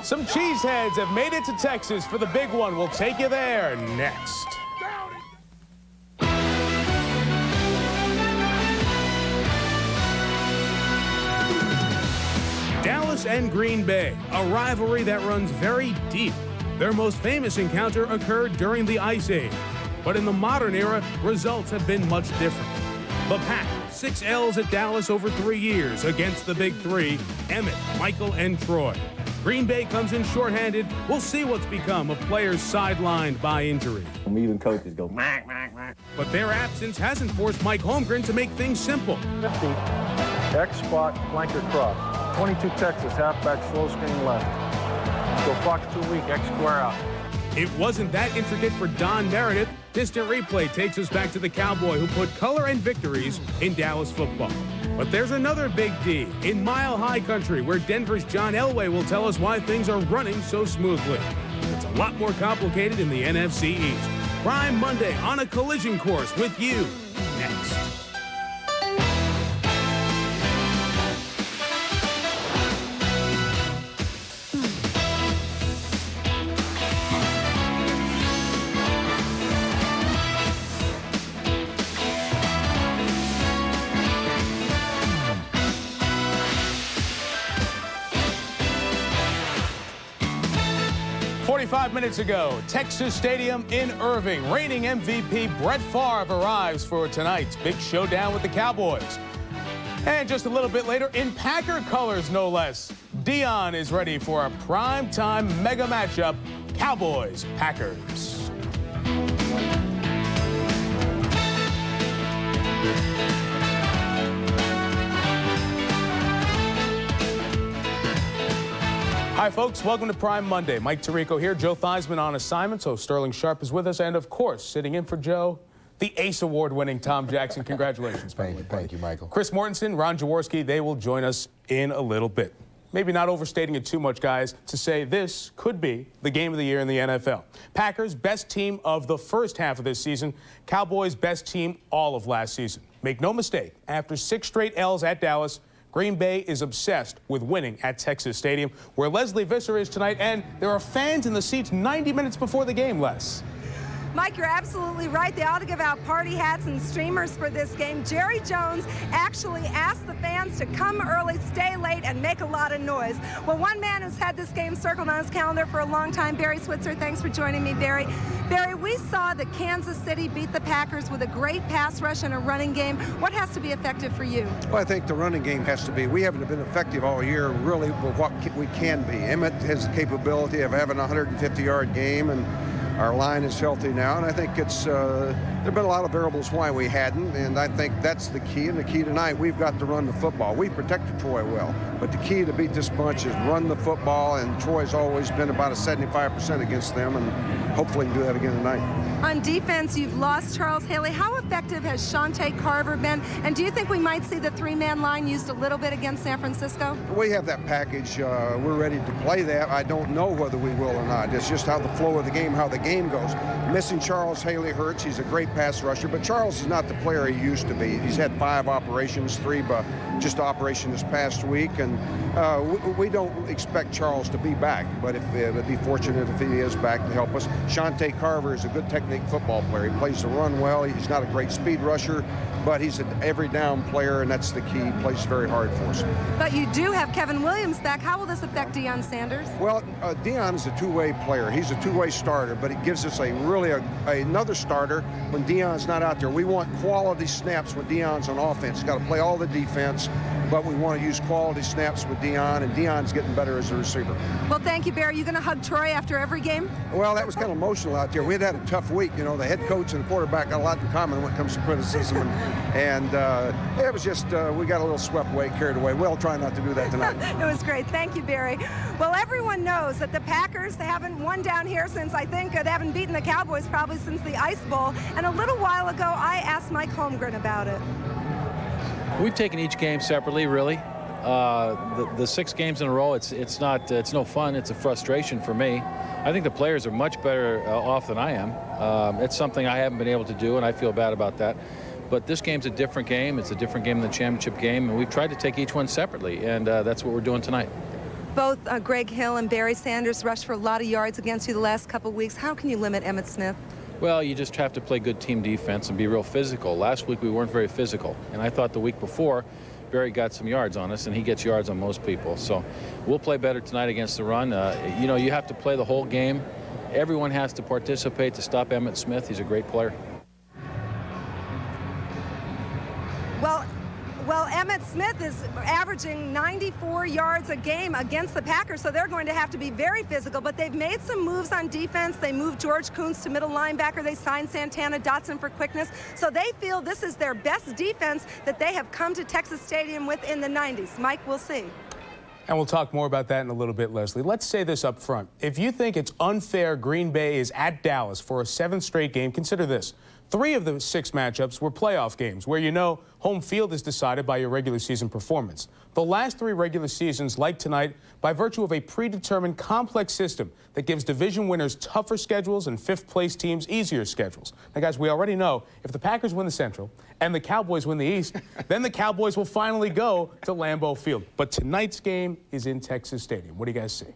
Some cheeseheads have made it to Texas for the big one. We'll take you there next. Dallas and Green Bay, a rivalry that runs very deep. Their most famous encounter occurred during the Ice Age. But in the modern era, results have been much different. The Pack, 6 L's at Dallas over 3 years against the Big Three, Emmett, Michael, and Troy. Green Bay comes in shorthanded. We'll see what's become of players sidelined by injury. Even coaches go, mack, mack, mack. But their absence hasn't forced Mike Holmgren to make things simple. 50, X spot, flanker cross. 22 Texas, halfback, slow screen left. Go Fox 2 weak, X square out. It wasn't that intricate for Don Meredith. Distant replay takes us back to the Cowboy who put color and victories in Dallas football. But there's another big D in Mile High Country where Denver's John Elway will tell us why things are running so smoothly. It's a lot more complicated in the NFC East. Prime Monday on a collision course with you next. Minutes ago, Texas Stadium in Irving, reigning MVP Brett Favre arrives for tonight's big showdown with the Cowboys. And just a little bit later, in Packer colors no less, Dion is ready for a primetime mega matchup, Cowboys-Packers. Hi, folks. Welcome to Prime Monday. Mike Tirico here. Joe Theismann on assignment, so Sterling Sharpe is with us. And, of course, sitting in for Joe, the Ace Award-winning Tom Jackson. Congratulations. Thank you, Michael. Chris Mortensen, Ron Jaworski, they will join us in a little bit. Maybe not overstating it too much, guys, to say this could be the game of the year in the NFL. Packers, best team of the first half of this season. Cowboys, best team all of last season. Make no mistake, after 6 straight L's at Dallas, Green Bay is obsessed with winning at Texas Stadium, where Leslie Visser is tonight, and there are fans in the seats 90 minutes before the game, Les. Mike, you're absolutely right. They ought to give out party hats and streamers for this game. Jerry Jones actually asked the fans to come early, stay late, and make a lot of noise. Well, one man who's had this game circled on his calendar for a long time, Barry Switzer. Thanks for joining me, Barry. Barry, we saw the Kansas City beat the Packers with a great pass rush and a running game. What has to be effective for you? Well, I think the running game has to be. We haven't been effective all year, really, with what we can be. Emmett has the capability of having a 150-yard game, and our line is healthy now, and I think it's there have been a lot of variables why we hadn't, and I think that's the key. And the key tonight, we've got to run the football. We protected Troy well, but the key to beat this bunch is run the football, and Troy's always been about a 75% against them, and hopefully we can do that again tonight. On defense, you've lost Charles Haley. How effective has Sharpe Carver been, and do you think we might see the 3-man line used a little bit against San Francisco? We have that package. We're ready to play that. I don't know whether we will or not. It's just how the flow of the game, how the game goes. Missing Charles Haley hurts. He's a great pass rusher, but Charles is not the player he used to be. He's had 5 operations, 3 just operation this past week, and we don't expect Charles to be back, but it'd be fortunate if he is back to help us. Sharpe Carver is a good technique football player. He plays the run well. He's not a great speed rusher, but he's an every down player, and that's the key. He plays very hard for us. But you do have Kevin Williams back. How will this affect Deion Sanders? Well, Deion is a two-way player. He's a two-way starter, but it gives us another starter when Deion's not out there. We want quality snaps when Deion's on offense. He's got to play all the defense, but we want to use quality snaps with Deion, and Deion's getting better as a receiver. Well, thank you, Barry. Are you going to hug Troy after every game? Well, that was kind of emotional out there. We had a tough week. You know, the head coach and the quarterback got a lot in common when it comes to criticism, and it was just we got a little swept away, carried away. We'll try not to do that tonight. It was great. Thank you, Barry. Well, everyone knows that the Packers, they haven't won down here since, I think, they haven't beaten the Cowboys probably since the Ice Bowl. And a little while ago, I asked Mike Holmgren about it. We've taken each game separately, really. The 6 games in a row, it's no fun. It's a frustration for me. I think the players are much better off than I am. It's something I haven't been able to do, and I feel bad about that. But this game's a different game. It's a different game than the championship game, and we've tried to take each one separately, and that's what we're doing tonight. Both Greg Hill and Barry Sanders rushed for a lot of yards against you the last couple of weeks. How can you limit Emmitt Smith? Well, you just have to play good team defense and be real physical. Last week we weren't very physical, and I thought the week before Barry got some yards on us, and he gets yards on most people. So we'll play better tonight against the run. You know, you have to play the whole game. Everyone has to participate to stop Emmitt Smith. He's a great player. Well, Emmitt Smith is averaging 94 yards a game against the Packers, so they're going to have to be very physical. But they've made some moves on defense. They moved George Kuntz to middle linebacker. They signed Santana Dotson for quickness. So they feel this is their best defense that they have come to Texas Stadium with in the 90s. Mike, we'll see. And we'll talk more about that in a little bit, Leslie. Let's say this up front. If you think it's unfair Green Bay is at Dallas for a 7th straight game, consider this. 3 of the 6 matchups were playoff games where you know home field is decided by your regular season performance. The last 3 regular seasons, like tonight, by virtue of a predetermined complex system that gives division winners tougher schedules and 5th-place teams easier schedules. Now, guys, we already know if the Packers win the Central and the Cowboys win the East, then the Cowboys will finally go to Lambeau Field. But tonight's game is in Texas Stadium. What do you guys see?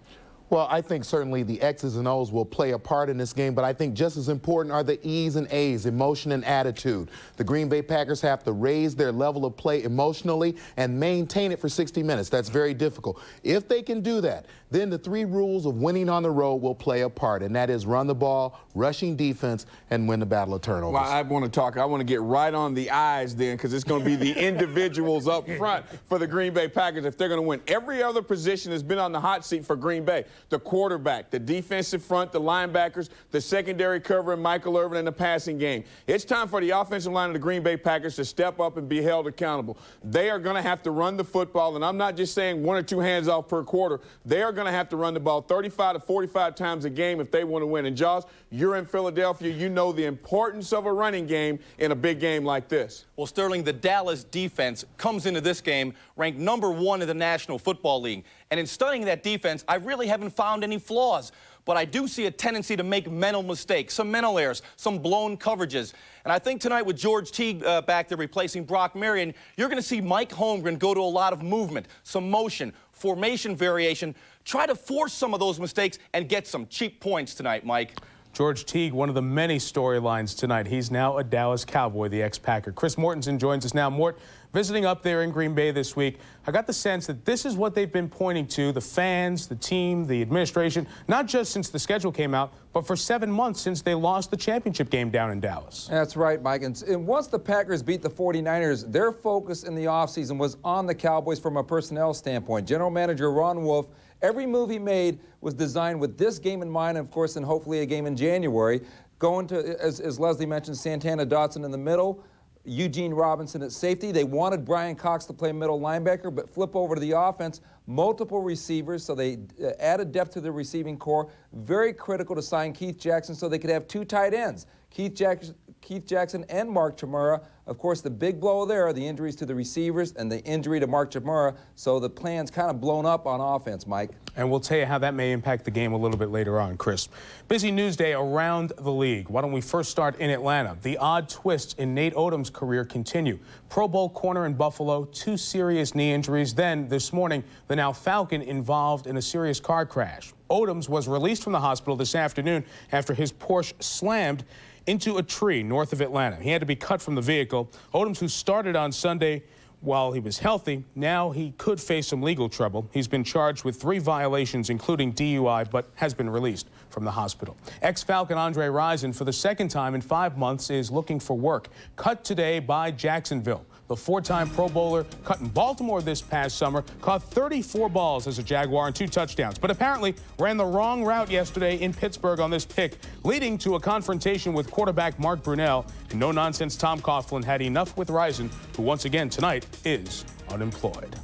Well, I think certainly the X's and O's will play a part in this game, but I think just as important are the E's and A's, emotion and attitude. The Green Bay Packers have to raise their level of play emotionally and maintain it for 60 minutes. That's very difficult. If they can do that, then the 3 rules of winning on the road will play a part, and that is run the ball, rushing defense, and win the battle of turnovers. Well, I want to get right on the I's then, because it's going to be the individuals up front for the Green Bay Packers if they're going to win. Every other position has been on the hot seat for Green Bay. The quarterback, the defensive front, the linebackers, the secondary cover, and Michael Irvin in the passing game. It's time for the offensive line of the Green Bay Packers to step up and be held accountable. They are going to have to run the football, and I'm not just saying 1 or 2 hands off per quarter. They are going to have to run the ball 35 to 45 times a game if they want to win. And, Jaws, you're in Philadelphia. You know the importance of a running game in a big game like this. Well, Sterling, the Dallas defense comes into this game ranked #1 in the National Football League. And in studying that defense, I really haven't found any flaws. But I do see a tendency to make mental mistakes, some mental errors, some blown coverages. And I think tonight with George Teague back there replacing Brock Marion, you're going to see Mike Holmgren go to a lot of movement, some motion, formation variation. Try to force some of those mistakes and get some cheap points tonight, Mike. George Teague, one of the many storylines tonight. He's now a Dallas Cowboy, the ex-Packer. Chris Mortensen joins us now. Mort, visiting up there in Green Bay this week, I got the sense that this is what they've been pointing to, the fans, the team, the administration, not just since the schedule came out, but for 7 months since they lost the championship game down in Dallas. That's right, Mike. And once the Packers beat the 49ers, their focus in the offseason was on the Cowboys from a personnel standpoint. General Manager Ron Wolf, every move he made was designed with this game in mind, and of course, and hopefully a game in January. Going to, as Leslie mentioned, Santana Dotson in the middle, Eugene Robinson at safety. They wanted Brian Cox to play middle linebacker, but flip over to the offense, multiple receivers, so they added depth to the receiving core. Very critical to sign Keith Jackson so they could have 2 tight ends, Keith Jackson and Mark Chmura. Of course, the big blow there are the injuries to the receivers and the injury to Mark Chmura, so the plan's kind of blown up on offense, Mike. And we'll tell you how that may impact the game a little bit later on, Chris. Busy news day around the league. Why don't we first start in Atlanta? The odd twists in Nate Odom's career continue. Pro Bowl corner in Buffalo, 2 serious knee injuries. Then, this morning, the now Falcon involved in a serious car crash. Odoms was released from the hospital this afternoon after his Porsche slammed into a tree north of Atlanta. He had to be cut from the vehicle. Odoms, who started on Sunday while he was healthy, now he could face some legal trouble. He's been charged with 3 violations, including DUI, but has been released from the hospital. Ex-Falcon Andre Rison, for the 2nd time in 5 months, is looking for work. Cut today by Jacksonville. The 4-time Pro Bowler cut in Baltimore this past summer, caught 34 balls as a Jaguar and 2 touchdowns, but apparently ran the wrong route yesterday in Pittsburgh on this pick, leading to a confrontation with quarterback Mark Brunell. And no-nonsense Tom Coughlin had enough with Rison, who once again tonight is unemployed.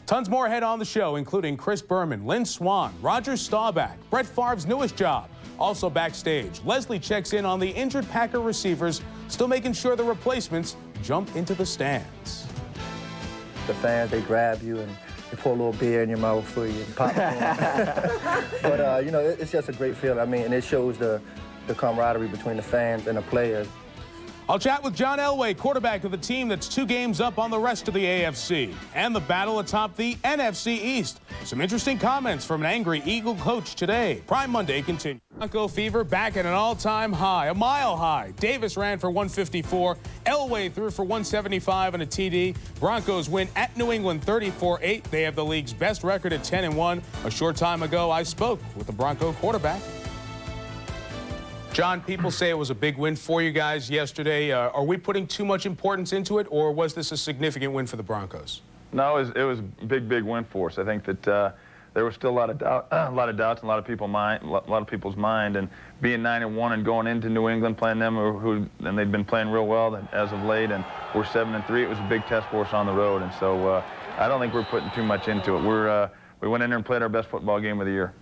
Tons more ahead on the show, including Chris Berman, Lynn Swann, Roger Staubach, Brett Favre's newest job. Also backstage, Leslie checks in on the injured Packer receivers, still making sure the replacements jump into the stands. The fans, they grab you and they pour a little beer in your mouth for you and popcorn. But, you know, it's just a great feeling. I mean, and it shows the camaraderie between the fans and the players. I'll chat with John Elway, quarterback of the team that's 2 games up on the rest of the AFC, and the battle atop the NFC East. Some interesting comments from an angry Eagle coach today. Prime Monday continues. Bronco fever back at an all-time high, a mile high. Davis ran for 154. Elway threw for 175 and a TD. Broncos win at New England 34-8. They have the league's best record at 10-1. A short time ago, I spoke with the Bronco quarterback. John, people say it was a big win for you guys yesterday. Are we putting too much importance into it, or was this a significant win for the Broncos? No, it was a big win for us. I think that there was still a lot of doubts in a lot of people's mind, and being 9-1 and going into New England playing them, and they've been playing real well as of late, and we're 7-3. It was a big test for us on the road, and so I don't think we're putting too much into it. We went in there and played our best football game of the year.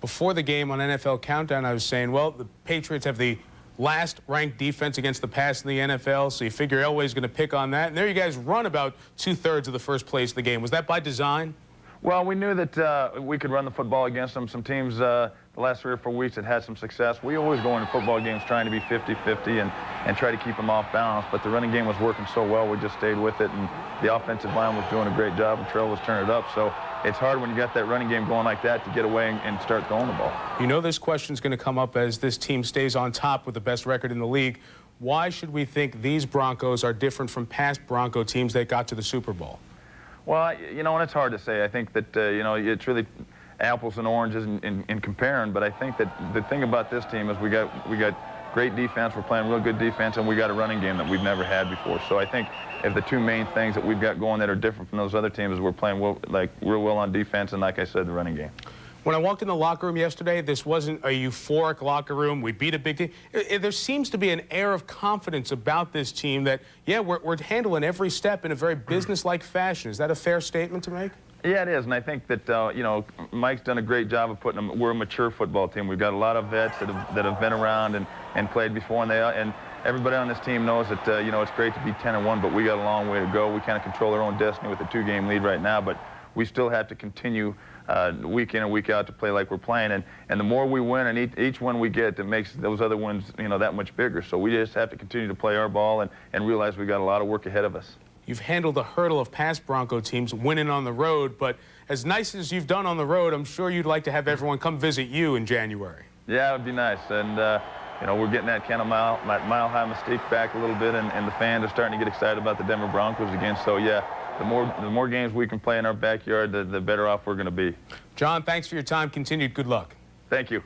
Before the game on NFL Countdown, I was saying, well, the Patriots have the last ranked defense against the pass in the NFL, so you figure Elway's going to pick on that. And there you guys run about 2/3 of the first plays of the game. Was that by design? Well, we knew that we could run the football against them. Some teams the last 3 or 4 weeks that had some success. We always go into football games trying to be 50-50 and try to keep them off balance, but the running game was working so well, we just stayed with it, and the offensive line was doing a great job, and Trell was turning it up. So it's hard when you got that running game going like that to get away and start throwing the ball. You know this question's going to come up as this team stays on top with the best record in the league. Why should we think these Broncos are different from past Bronco teams that got to the Super Bowl? Well, you know, and it's hard to say. I think that, you know, it's really apples and oranges in comparing, but I think that the thing about this team is we got great defense, we're playing real good defense, and we got a running game that we've never had before. So I think if the 2 main things that we've got going that are different from those other teams is we're playing real well on defense, and like I said, the running game. When I walked in the locker room yesterday, this wasn't a euphoric locker room. We beat a big team. There seems to be an air of confidence about this team that, yeah, we're handling every step in a very business-like fashion. Is that a fair statement to make? Yeah, it is, and I think that, you know, Mike's done a great job of putting them. We're a mature football team. We've got a lot of vets that have been around and played before, and everybody on this team knows that, you know, it's great to be 10-1, but we got a long way to go. We kind of control our own destiny with a 2-game lead right now, but we still have to continue week in and week out to play like we're playing, and the more we win and each one we get, that makes those other wins, you know, that much bigger. So we just have to continue to play our ball and realize we got a lot of work ahead of us. You've handled the hurdle of past Bronco teams winning on the road, but as nice as you've done on the road, I'm sure you'd like to have everyone come visit you in January. Yeah, it would be nice, and you know, we're getting that kind of mile-high mystique back a little bit, and the fans are starting to get excited about the Denver Broncos again. So yeah, the more games we can play in our backyard, the better off we're going to be. John, thanks for your time. Continued good luck. Thank you.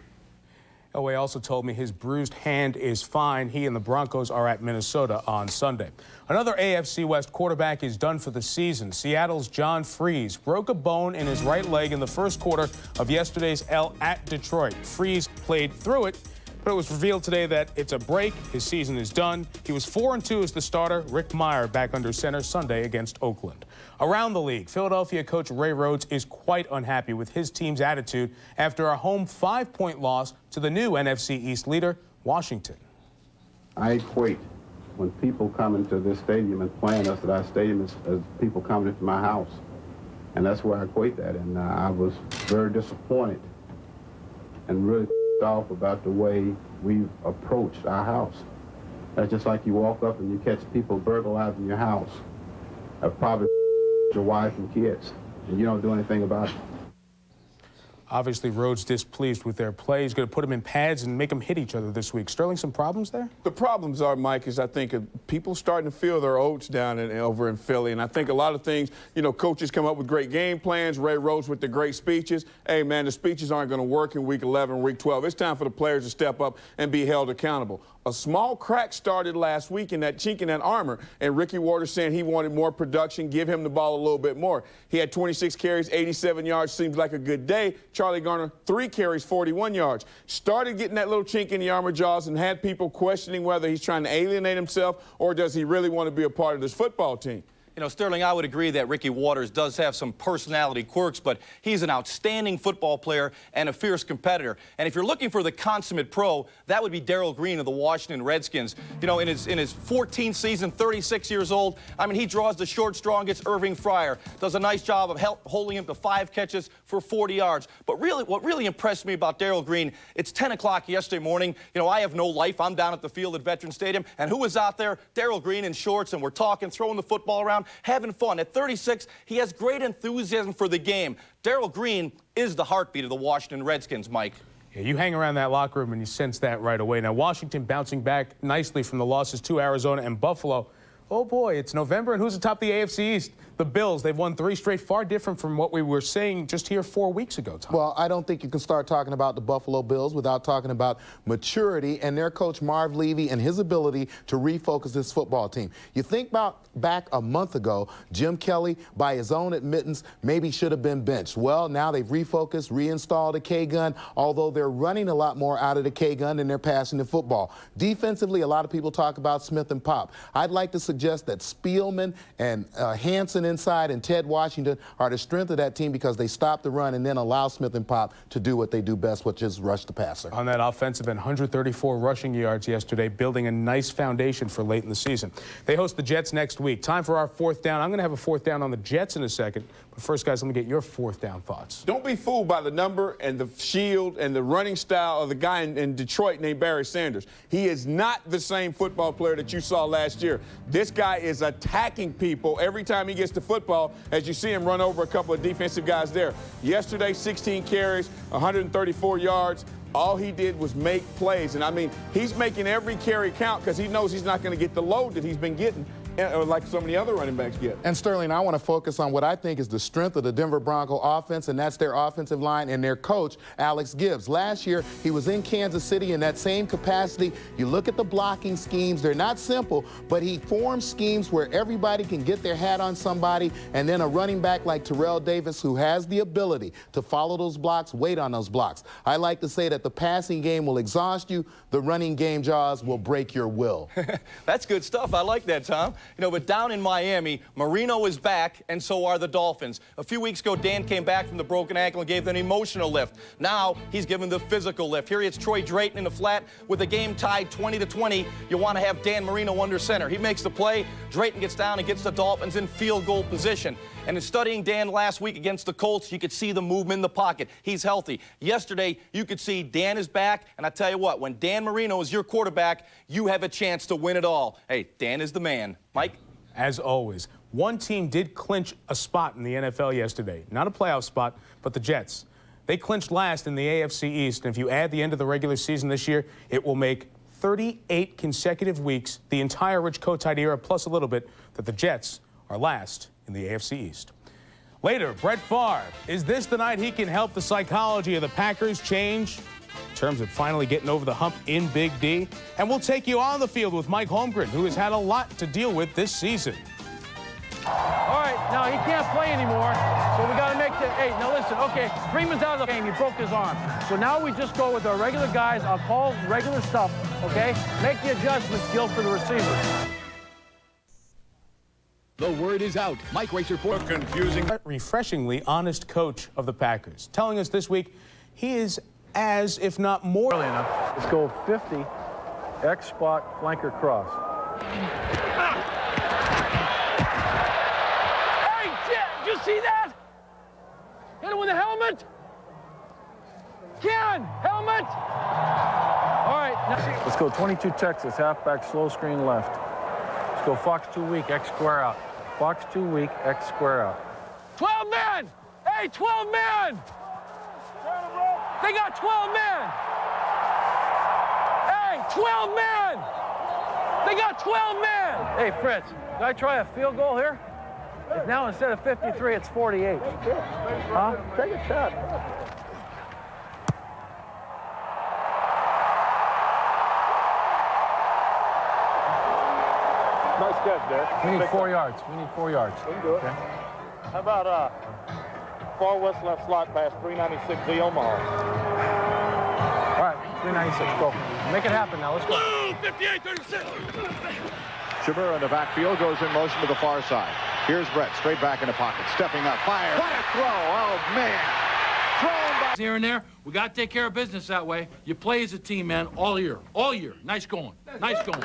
Elway also told me his bruised hand is fine. He and the Broncos are at Minnesota on Sunday. Another AFC West quarterback is done for the season. Seattle's John Freeze broke a bone in his right leg in the first quarter of yesterday's L at Detroit. Freeze played through it, but it was revealed today that it's a break. His season is done. He was 4-2 as the starter. Rick Meyer back under center Sunday against Oakland. Around the league, Philadelphia coach Ray Rhodes is quite unhappy with his team's attitude after a home 5-point loss to the new NFC East leader, Washington. I equate when people come into this stadium and playing us at our stadium as people coming into my house. And that's where I equate that. And I was very disappointed and really off about the way we've approached our house. That's just like you walk up and you catch people burglarizing your house, probably your wife and kids, and you don't do anything about it. Obviously, Rhodes displeased with their play. He's going to put them in pads and make them hit each other this week. Sterling, some problems there? The problems are, Mike, is I think people starting to feel their oats down over in Philly. And I think a lot of things, you know, coaches come up with great game plans. Ray Rhodes with the great speeches. Hey, man, the speeches aren't going to work in week 11, week 12. It's time for the players to step up and be held accountable. A small crack started last week in that chink in that armor, and Ricky Waters saying he wanted more production, give him the ball a little bit more. He had 26 carries, 87 yards, seems like a good day. Charlie Garner, 3 carries, 41 yards. Started getting that little chink in the armor jaws and had people questioning whether he's trying to alienate himself or does he really want to be a part of this football team. You know, Sterling, I would agree that Ricky Watters does have some personality quirks, but he's an outstanding football player and a fierce competitor. And if you're looking for the consummate pro, that would be Darrell Green of the Washington Redskins. You know, in his 14th season, 36 years old, I mean, he draws the short straw and gets Irving Fryer. Does a nice job of holding him to 5 catches for 40 yards. But really, what really impressed me about Darrell Green, it's 10 o'clock yesterday morning. You know, I have no life. I'm down at the field at Veterans Stadium. And who was out there? Darrell Green in shorts, and we're talking, throwing the football around, having fun. At 36, he has great enthusiasm for the game. Darrell Green is the heartbeat of the Washington Redskins, Mike. Yeah, you hang around that locker room and you sense that right away. Now, Washington bouncing back nicely from the losses to Arizona and Buffalo. Oh, boy, it's November, and who's atop the AFC East? The Bills. They've won 3 straight, far different from what we were saying just here 4 weeks ago, Tom. Well, I don't think you can start talking about the Buffalo Bills without talking about maturity and their coach Marv Levy and his ability to refocus this football team. You think about back a month ago, Jim Kelly, by his own admittance, maybe should have been benched. Well, now they've refocused, reinstalled a K-gun, although they're running a lot more out of the K-gun than they're passing the football. Defensively, a lot of people talk about Smith and Pop. I'd like to suggest that Spielman and Hansen inside and Ted Washington are the strength of that team because they stop the run and then allow Smith and Pop to do what they do best, which is rush the passer. On that offensive end, 134 rushing yards yesterday, building a nice foundation for late in the season. They host the Jets next week. Time for our 4th down. I'm going to have a 4th down on the Jets in a second. But first, guys, let me get your 4th down thoughts. Don't be fooled by the number and the shield and the running style of the guy in Detroit named Barry Sanders. He is not the same football player that you saw last year. This guy is attacking people every time he gets the football, as you see him run over a couple of defensive guys there. Yesterday, 16 carries, 134 yards. All he did was make plays. And, I mean, he's making every carry count because he knows he's not going to get the load that he's been getting like so many other running backs get. And Sterling, I want to focus on what I think is the strength of the Denver Bronco offense, and that's their offensive line and their coach, Alex Gibbs. Last year, he was in Kansas City in that same capacity. You look at the blocking schemes, they're not simple, but he forms schemes where everybody can get their hat on somebody, and then a running back like Terrell Davis who has the ability to follow those blocks, wait on those blocks. I like to say that the passing game will exhaust you, the running game, Jaws, will break your will. That's good stuff. I like that, Tom. You know, but down in Miami, Marino is back, and so are the Dolphins. A few weeks ago, Dan came back from the broken ankle and gave them an emotional lift. Now he's given the physical lift. Here it's Troy Drayton in the flat with the game tied 20-20. You want to have Dan Marino under center. He makes the play. Drayton gets down and gets the Dolphins in field goal position. And in studying Dan last week against the Colts, you could see the movement in the pocket. He's healthy. Yesterday, you could see Dan is back. And I tell you what, when Dan Marino is your quarterback, you have a chance to win it all. Hey, Dan is the man. Mike? As always, one team did clinch a spot in the NFL yesterday. Not a playoff spot, but the Jets. They clinched last in the AFC East. And if you add the end of the regular season this year, it will make 38 consecutive weeks, the entire Rich Kotite era plus a little bit, that the Jets are last in the AFC East. Later, Brett Favre. Is this the night he can help the psychology of the Packers change in terms of finally getting over the hump in Big D? And we'll take you on the field with Mike Holmgren, who has had a lot to deal with this season. All right, now he can't play anymore, so we got to make the, hey, now listen, okay, Freeman's out of the game, he broke his arm. So now we just go with our regular guys, I'll call regular stuff, okay? Make the adjustments, Gil, for the receivers. The word is out. Mike Racer for confusing. Refreshingly honest coach of the Packers, telling us this week he is as, if not more. Early enough. Let's go 50, X spot, flanker cross. Hey, did you see that? Hit him with a helmet. Ken, helmet. All right. Now. Let's go 22 Texas, halfback, slow screen left. Let's go Fox 2 weak, X square out. Fox 2 weak, X square out. 12 men. Hey, 12 men. They got 12 men. Hey, 12 men. They got 12 men. Hey, Fritz, can I try a field goal here? If now instead of 53, it's 48. Huh? Take a shot. Nice catch, Derek. We need 4 yards. We need 4 yards. We can do it. Okay. How about far west left slot pass 396 V Omaha? All right, 396, go. Make it happen now, let's go. 58-36. Shabur in the backfield goes in motion to the far side. Here's Brett, straight back in the pocket, stepping up, fire. What a throw! Oh, man. Thrown by... Here and there, we got to take care of business that way. You play as a team, man, all year. All year. Nice going. Nice going.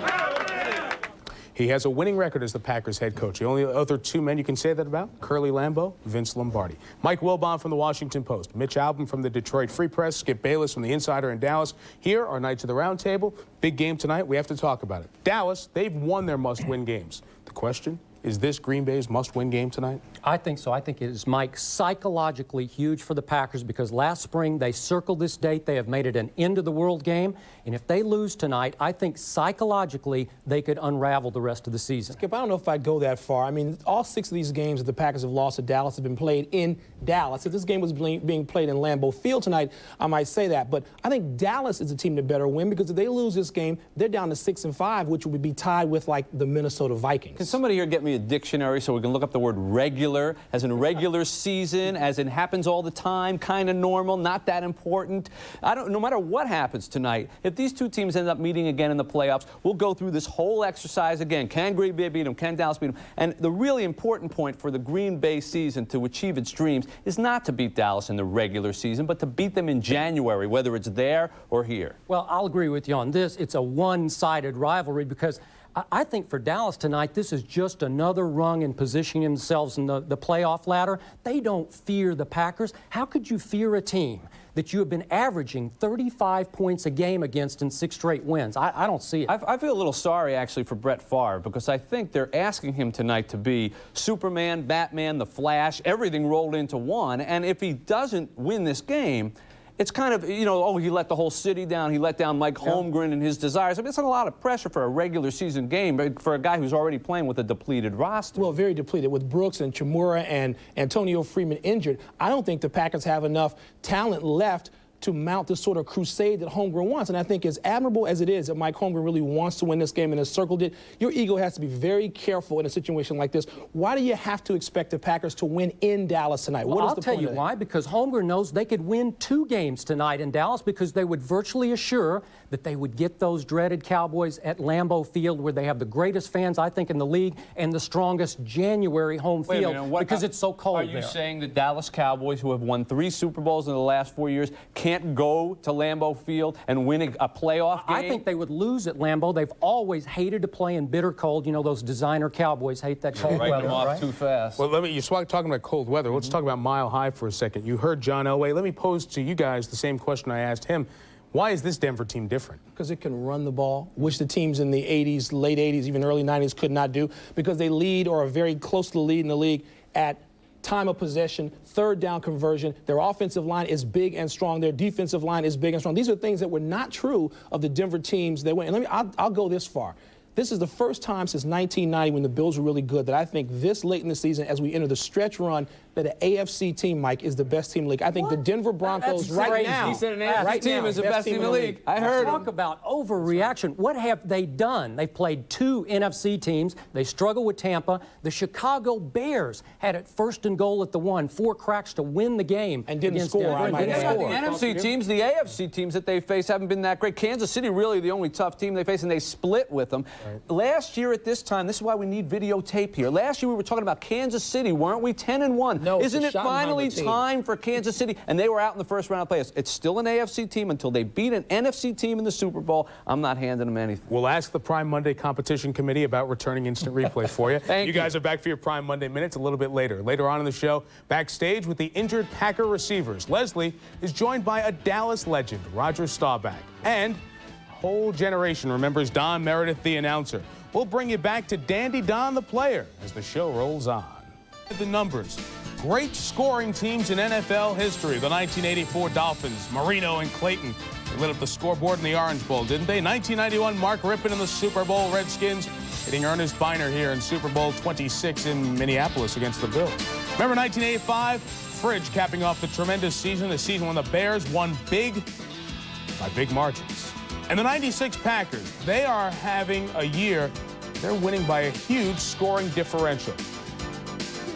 He has a winning record as the Packers head coach. The only other two men you can say that about, Curly Lambeau, Vince Lombardi. Mike Wilbon from the Washington Post, Mitch Albom from the Detroit Free Press, Skip Bayless from the Insider in Dallas. Here, our Knights of the Round Table. Big game tonight. We have to talk about it. Dallas, they've won their must-win games. The question, is this Green Bay's must-win game tonight? I think so. I think it is, Mike, psychologically huge for the Packers because last spring they circled this date. They have made it an end-of-the-world game. And if they lose tonight, I think psychologically they could unravel the rest of the season. Skip, I don't know if I'd go that far. I mean, all 6 of these games that the Packers have lost to Dallas have been played in Dallas. If this game was being played in Lambeau Field tonight, I might say that. But I think Dallas is a team that better win because if they lose this game, they're down to 6-5, which would be tied with, like, the Minnesota Vikings. Can somebody here get me a dictionary so we can look up the word regular, as in regular season, as in happens all the time, kind of normal, not that important? No matter what happens tonight, if these two teams end up meeting again in the playoffs, we'll go through this whole exercise again. Can Green Bay beat them? Can Dallas beat them? And the really important point for the Green Bay season to achieve its dreams is not to beat Dallas in the regular season, but to beat them in January, whether it's there or here. Well, I'll agree with you on this. It's a one-sided rivalry because I think for Dallas tonight, this is just another rung in positioning themselves in the playoff ladder. They don't fear the Packers. How could you fear a team that you have been averaging 35 points a game against in 6 straight wins? I don't see it. I feel a little sorry, actually, for Brett Favre because I think they're asking him tonight to be Superman, Batman, the Flash, everything rolled into one. And if he doesn't win this game, it's kind of, you know, oh, he let the whole city down. He let down Mike Holmgren and his desires. I mean, it's not a lot of pressure for a regular season game, but for a guy who's already playing with a depleted roster. Well, very depleted. With Brooks and Chimura and Antonio Freeman injured, I don't think the Packers have enough talent left to mount this sort of crusade that Holmgren wants. And I think as admirable as it is that Mike Holmgren really wants to win this game and has circled it, your ego has to be very careful in a situation like this. Why do you have to expect the Packers to win in Dallas tonight? Well, I'll tell you why. Because Holmgren knows they could win 2 games tonight in Dallas because they would virtually assure that they would get those dreaded Cowboys at Lambeau Field where they have the greatest fans, I think, in the league and the strongest January home field because it's so cold there. Are you saying the Dallas Cowboys, who have won 3 Super Bowls in the last 4 years, can't go to Lambeau Field and win a playoff game? I think they would lose at Lambeau. They've always hated to play in bitter cold. You know, those designer Cowboys hate that cold weather. Write them off too fast. Well, you're talking about cold weather. Let's talk about Mile High for a second. You heard John Elway. Let me pose to you guys the same question I asked him. Why is this Denver team different? Because it can run the ball, which the teams in the 80s, late 80s, even early 90s could not do, because they lead or are very close to the lead in the league at time of possession, 3rd down conversion. Their offensive line is big and strong. Their defensive line is big and strong. These are things that were not true of the Denver teams that went. And I'll go this far. This is the first time since 1990 when the Bills were really good that I think this late in the season, as we enter the stretch run, that an AFC team, Mike, is the best team in the league. I think the Denver Broncos right now. He said an AFC team is the best team in the league. I heard him. Talk about overreaction. What have they done? They've played 2 NFC teams. They struggle with Tampa. The Chicago Bears had it 1st and goal at the 1, 4 cracks to win the game. And didn't score. The NFC teams, the AFC teams that they face haven't been that great. Kansas City really the only tough team they face, and they split with them. Right. Last year at this time, this is why we need videotape here. Last year we were talking about Kansas City, weren't we? 10-1. No, isn't it finally time for Kansas City? And they were out in the first round of playoffs. It's still an AFC team until they beat an NFC team in the Super Bowl. I'm not handing them anything. We'll ask the Prime Monday Competition Committee about returning instant replay for you. Thank you. You guys are back for your Prime Monday Minutes a little bit later. Later on in the show, backstage with the injured Packer receivers. Leslie is joined by a Dallas legend, Roger Staubach. And a whole generation remembers Don Meredith, the announcer. We'll bring you back to Dandy Don, the player, as the show rolls on. The numbers. Great scoring teams in NFL history. The 1984 Dolphins, Marino and Clayton. They lit up the scoreboard in the Orange Bowl, didn't they? 1991, Mark Rippon in the Super Bowl. Redskins hitting Ernest Biner here in Super Bowl 26 in Minneapolis against the Bills. Remember 1985? Fridge capping off the tremendous season, the season when the Bears won big by big margins. And the 96 Packers, they are having a year, they're winning by a huge scoring differential.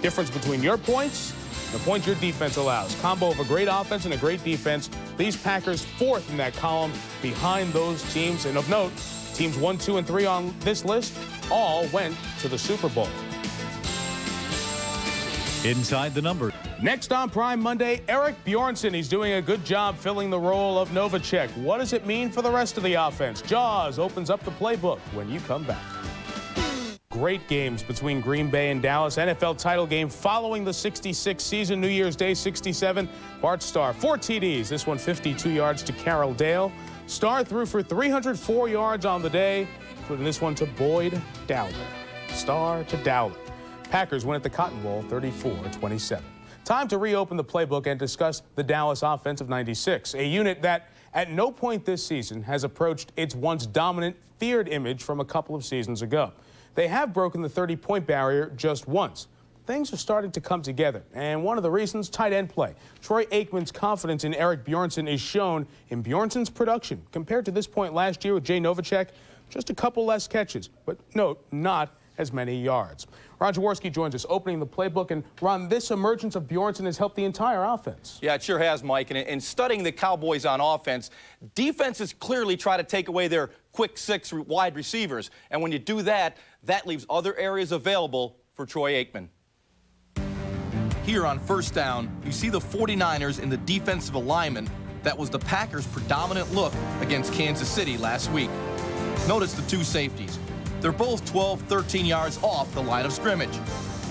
Difference between your points and the points your defense allows. Combo of a great offense and a great defense. These Packers 4th in that column behind those teams. And of note, teams 1, 2, and 3 on this list all went to the Super Bowl. Inside the Number. Next on Prime Monday, Eric Bjornson. He's doing a good job filling the role of Novacek. What does it mean for the rest of the offense? Jaws opens up the playbook when you come back. Great games between Green Bay and Dallas. NFL title game following the 66 season. New Year's Day 67. Bart Starr, 4 TDs. This one 52 yards to Carroll Dale. Starr threw for 304 yards on the day, including this one to Boyd Dowler. Starr to Dowler. Packers win at the Cotton Bowl 34-27. Time to reopen the playbook and discuss the Dallas offense of 96, a unit that at no point this season has approached its once dominant, feared image from a couple of seasons ago. They have broken the 30-point barrier just once. Things are starting to come together, and one of the reasons, tight end play. Troy Aikman's confidence in Eric Bjornson is shown in Bjornson's production. Compared to this point last year with Jay Novacek, just a couple less catches, but note, not as many yards. Ron Jaworski joins us, opening the playbook. And Ron, this emergence of Bjornson has helped the entire offense. Yeah, it sure has, Mike. And in studying the Cowboys on offense, defenses clearly try to take away their quick 6 wide receivers. And when you do that, that leaves other areas available for Troy Aikman. Here on first down, you see the 49ers in the defensive alignment that was the Packers' predominant look against Kansas City last week. Notice the 2 safeties. They're both 12, 13 yards off the line of scrimmage.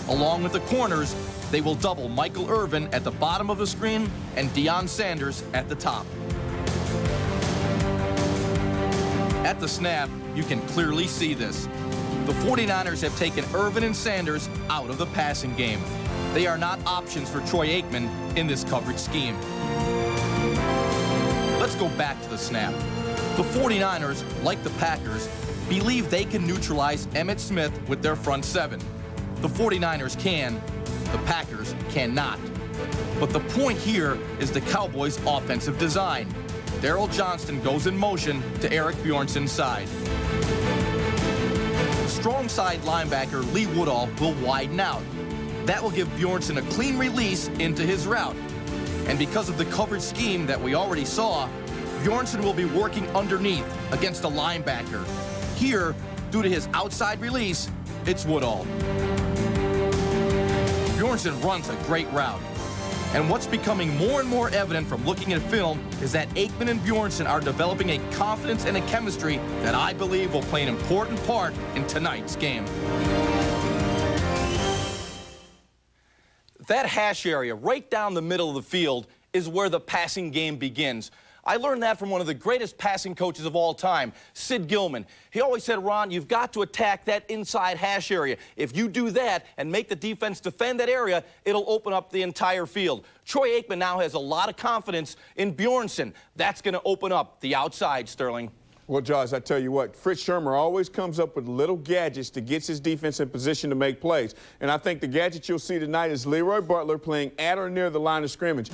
Along with the corners, they will double Michael Irvin at the bottom of the screen and Deion Sanders at the top. At the snap, you can clearly see this. The 49ers have taken Irvin and Sanders out of the passing game. They are not options for Troy Aikman in this coverage scheme. Let's go back to the snap. The 49ers, like the Packers, believe they can neutralize Emmitt Smith with their front 7. The 49ers can, the Packers cannot. But the point here is the Cowboys' offensive design. Darryl Johnston goes in motion to Eric Bjornson's side. Strong side linebacker Lee Woodall will widen out. That will give Bjornson a clean release into his route. And because of the coverage scheme that we already saw, Bjornson will be working underneath against a linebacker. Here, due to his outside release, it's Woodall. Bjornson runs a great route. And what's becoming more and more evident from looking at film is that Aikman and Bjornson are developing a confidence and a chemistry that I believe will play an important part in tonight's game. That hash area right down the middle of the field is where the passing game begins. I learned that from one of the greatest passing coaches of all time, Sid Gilman. He always said, Ron, you've got to attack that inside hash area. If you do that and make the defense defend that area, it'll open up the entire field. Troy Aikman now has a lot of confidence in Bjornson. That's going to open up the outside, Sterling. Well, Josh, I tell you what, Fritz Shermer always comes up with little gadgets to get his defense in position to make plays. And I think the gadget you'll see tonight is Leroy Butler playing at or near the line of scrimmage.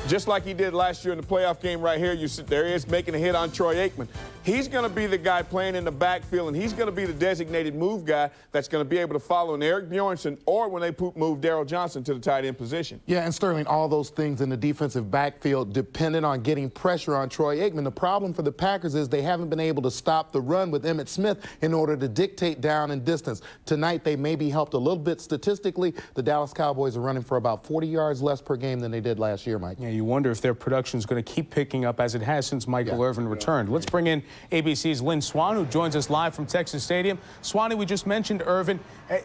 Just like he did last year in the playoff game right here, there he is making a hit on Troy Aikman. He's going to be the guy playing in the backfield, and he's going to be the designated move guy that's going to be able to follow in Eric Bjornson or when they move Darryl Johnston to the tight end position. Yeah, and Sterling, all those things in the defensive backfield dependent on getting pressure on Troy Aikman. The problem for the Packers is they haven't been able to stop the run with Emmitt Smith in order to dictate down and distance. Tonight, they may be helped a little bit statistically. The Dallas Cowboys are running for about 40 yards less per game than they did last year, Mike. Yeah, you wonder if their production is going to keep picking up as it has since Michael Irvin returned. Let's bring in ABC's Lynn Swan, who joins us live from Texas Stadium. Swanee, we just mentioned Irvin.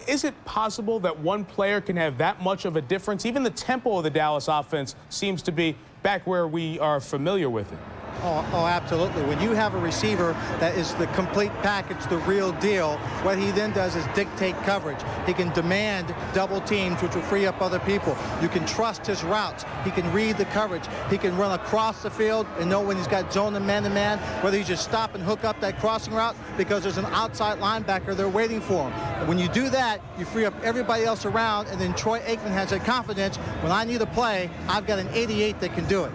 Is it possible that one player can have that much of a difference? Even the tempo of the Dallas offense seems to be back where we are familiar with it. Oh, absolutely. When you have a receiver that is the complete package, the real deal, what he then does is dictate coverage. He can demand double teams, which will free up other people. You can trust his routes. He can read the coverage. He can run across the field and know when he's got zone and man-to-man, whether he just stop and hook up that crossing route because there's an outside linebacker there waiting for him. And when you do that, you free up everybody else around, and then Troy Aikman has that confidence. When I need a play, I've got an 88 that can do it.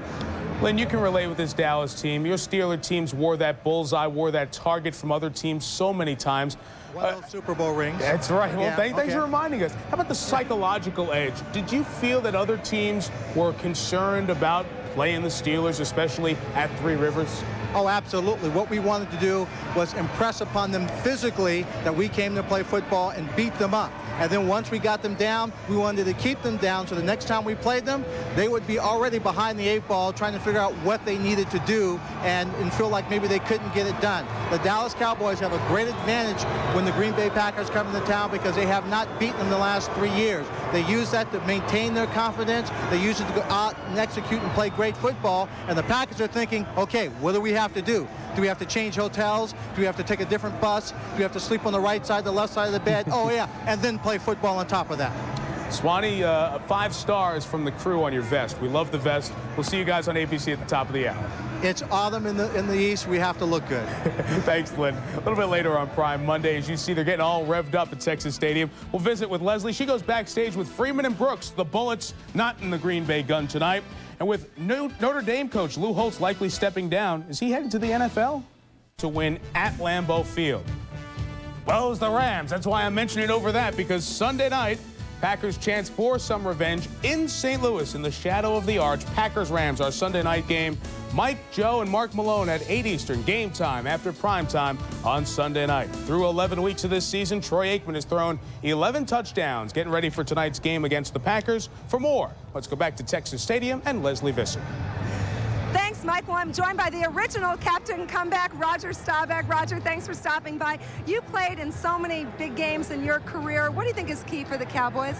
Lynn, you can relate with this Dallas team. Your Steeler teams wore that bullseye, wore that target from other teams so many times. One Super Bowl rings. That's right. Well, Yeah, thanks for reminding us. How about the psychological edge? Did you feel that other teams were concerned about playing the Steelers, especially at Three Rivers? Oh, absolutely. What we wanted to do was impress upon them physically that we came to play football and beat them up. And then once we got them down, we wanted to keep them down so the next time we played them, they would be already behind the 8 ball trying to figure out what they needed to do and feel like maybe they couldn't get it done. The Dallas Cowboys have a great advantage when the Green Bay Packers come into town because they have not beaten them the last 3 years. They use that to maintain their confidence. They use it to go out and execute and play great football. And the Packers are thinking, okay, what do we have to do? Do we have to change hotels? Do we have to take a different bus? Do we have to sleep on the right side, the left side of the bed? Oh, yeah, and then play football on top of that. Swanee, 5 stars from the crew on your vest. We love the vest. We'll see you guys on ABC at the top of the hour. It's autumn in the East. We have to look good. Thanks, Lynn. A little bit later on Prime Monday, as you see, they're getting all revved up at Texas Stadium. We'll visit with Leslie. She goes backstage with Freeman and Brooks. The Bullets not in the Green Bay gun tonight. And with Notre Dame coach Lou Holtz likely stepping down, is he headed to the NFL to win at Lambeau Field? Well, it's the Rams. That's why I'm mentioning over that, because Sunday night, Packers chance for some revenge in St. Louis in the shadow of the Arch. Packers-Rams, our Sunday night game. Mike, Joe, and Mark Malone at 8 Eastern, game time after prime time on Sunday night. Through 11 weeks of this season, Troy Aikman has thrown 11 touchdowns, getting ready for tonight's game against the Packers. For more, let's go back to Texas Stadium and Leslie Visser. Thanks, Mike. Well, I'm joined by the original captain comeback, Roger Staubach. Roger, thanks for stopping by. You played in so many big games in your career. What do you think is key for the Cowboys?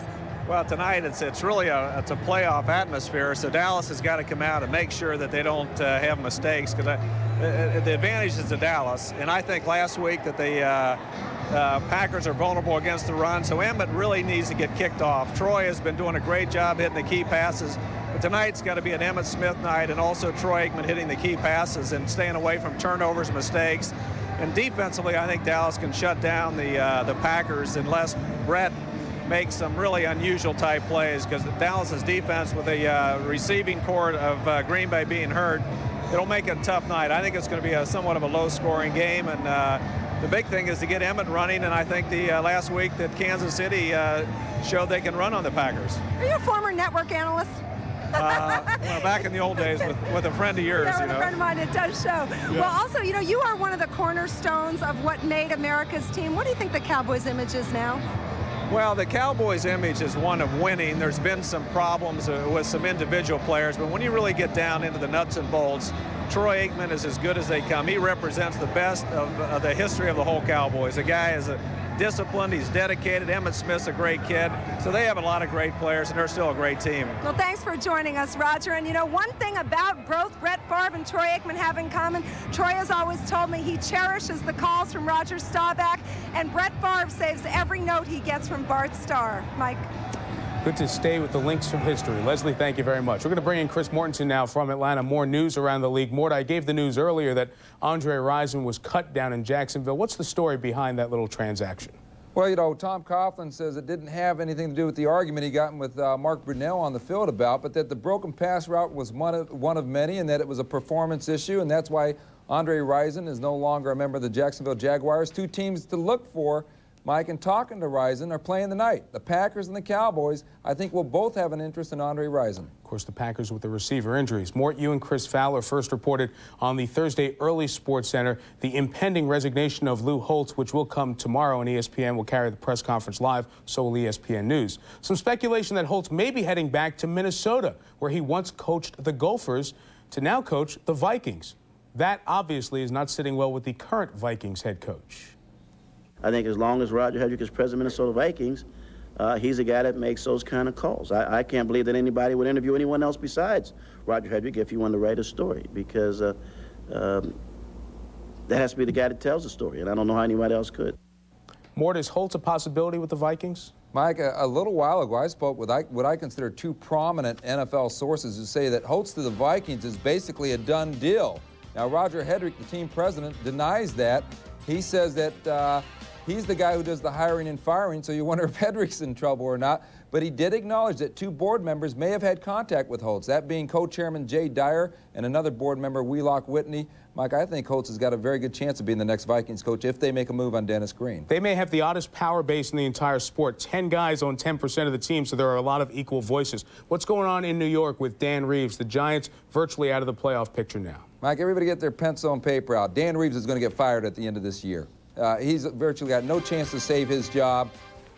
Well, tonight it's really a playoff atmosphere, so Dallas has got to come out and make sure that they don't have mistakes, because the advantage is to Dallas. And I think last week that the Packers are vulnerable against the run, so Emmett really needs to get kicked off. Troy has been doing a great job hitting the key passes, but tonight's got to be an Emmitt Smith night, and also Troy Aikman hitting the key passes and staying away from turnovers, mistakes. And defensively, I think Dallas can shut down the Packers unless Brett makes some really unusual type plays, because Dallas's defense, with the receiving core of Green Bay being hurt, it'll make it a tough night. I think it's going to be somewhat of a low-scoring game, and the big thing is to get Emmett running, and I think the last week that Kansas City showed they can run on the Packers. Are you a former network analyst? Well, back in the old days with a friend of yours, yeah, with a friend of mine, it does show. Yeah. Well, also, you are one of the cornerstones of what made America's team. What do you think the Cowboys' image is now? Well, the Cowboys' image is one of winning. There's been some problems with some individual players, but when you really get down into the nuts and bolts, Troy Aikman is as good as they come. He represents the best of the history of the whole Cowboys. The guy is disciplined, he's dedicated. Emmitt Smith's a great kid. So they have a lot of great players, and they're still a great team. Well, thanks for joining us, Roger. And one thing about both Brett Favre and Troy Aikman have in common, Troy has always told me he cherishes the calls from Roger Staubach, and Brett Favre saves every note he gets from Bart Starr. Mike. Good to stay with the links from history. Leslie, thank you very much. We're going to bring in Chris Mortensen now from Atlanta. More news around the league. Mort, I gave the news earlier that Andre Rison was cut down in Jacksonville. What's the story behind that little transaction? Well, Tom Coughlin says it didn't have anything to do with the argument he got with Mark Brunell on the field about, but that the broken pass route was one of many, and that it was a performance issue, and that's why Andre Rison is no longer a member of the Jacksonville Jaguars. 2 teams to look for, Mike, and talking to Rison, are playing tonight. The Packers and the Cowboys, I think, will both have an interest in Andre Rison. Of course, the Packers with the receiver injuries. Mort, you and Chris Fowler first reported on the Thursday Early Sports Center the impending resignation of Lou Holtz, which will come tomorrow, and ESPN will carry the press conference live, so will ESPN News. Some speculation that Holtz may be heading back to Minnesota, where he once coached the Gophers, to now coach the Vikings. That obviously is not sitting well with the current Vikings head coach. I think as long as Roger Hedrick is president of Minnesota Vikings, he's a guy that makes those kind of calls. I can't believe that anybody would interview anyone else besides Roger Hedrick if he wanted to write a story, because that has to be the guy that tells the story, and I don't know how anybody else could. Mort, is Holtz a possibility with the Vikings? Mike, a little while ago, I spoke with what I consider 2 prominent NFL sources who say that Holtz to the Vikings is basically a done deal. Now, Roger Hedrick, the team president, denies that. He says that he's the guy who does the hiring and firing, so you wonder if Hedrick's in trouble or not. But he did acknowledge that 2 board members may have had contact with Holtz, that being co-chairman Jay Dyer and another board member, Wheelock Whitney. Mike, I think Holtz has got a very good chance of being the next Vikings coach if they make a move on Dennis Green. They may have the oddest power base in the entire sport. 10 guys own 10% of the team, so there are a lot of equal voices. What's going on in New York with Dan Reeves? The Giants virtually out of the playoff picture now. Mike, everybody get their pencil and paper out. Dan Reeves is going to get fired at the end of this year. He's virtually got no chance to save his job.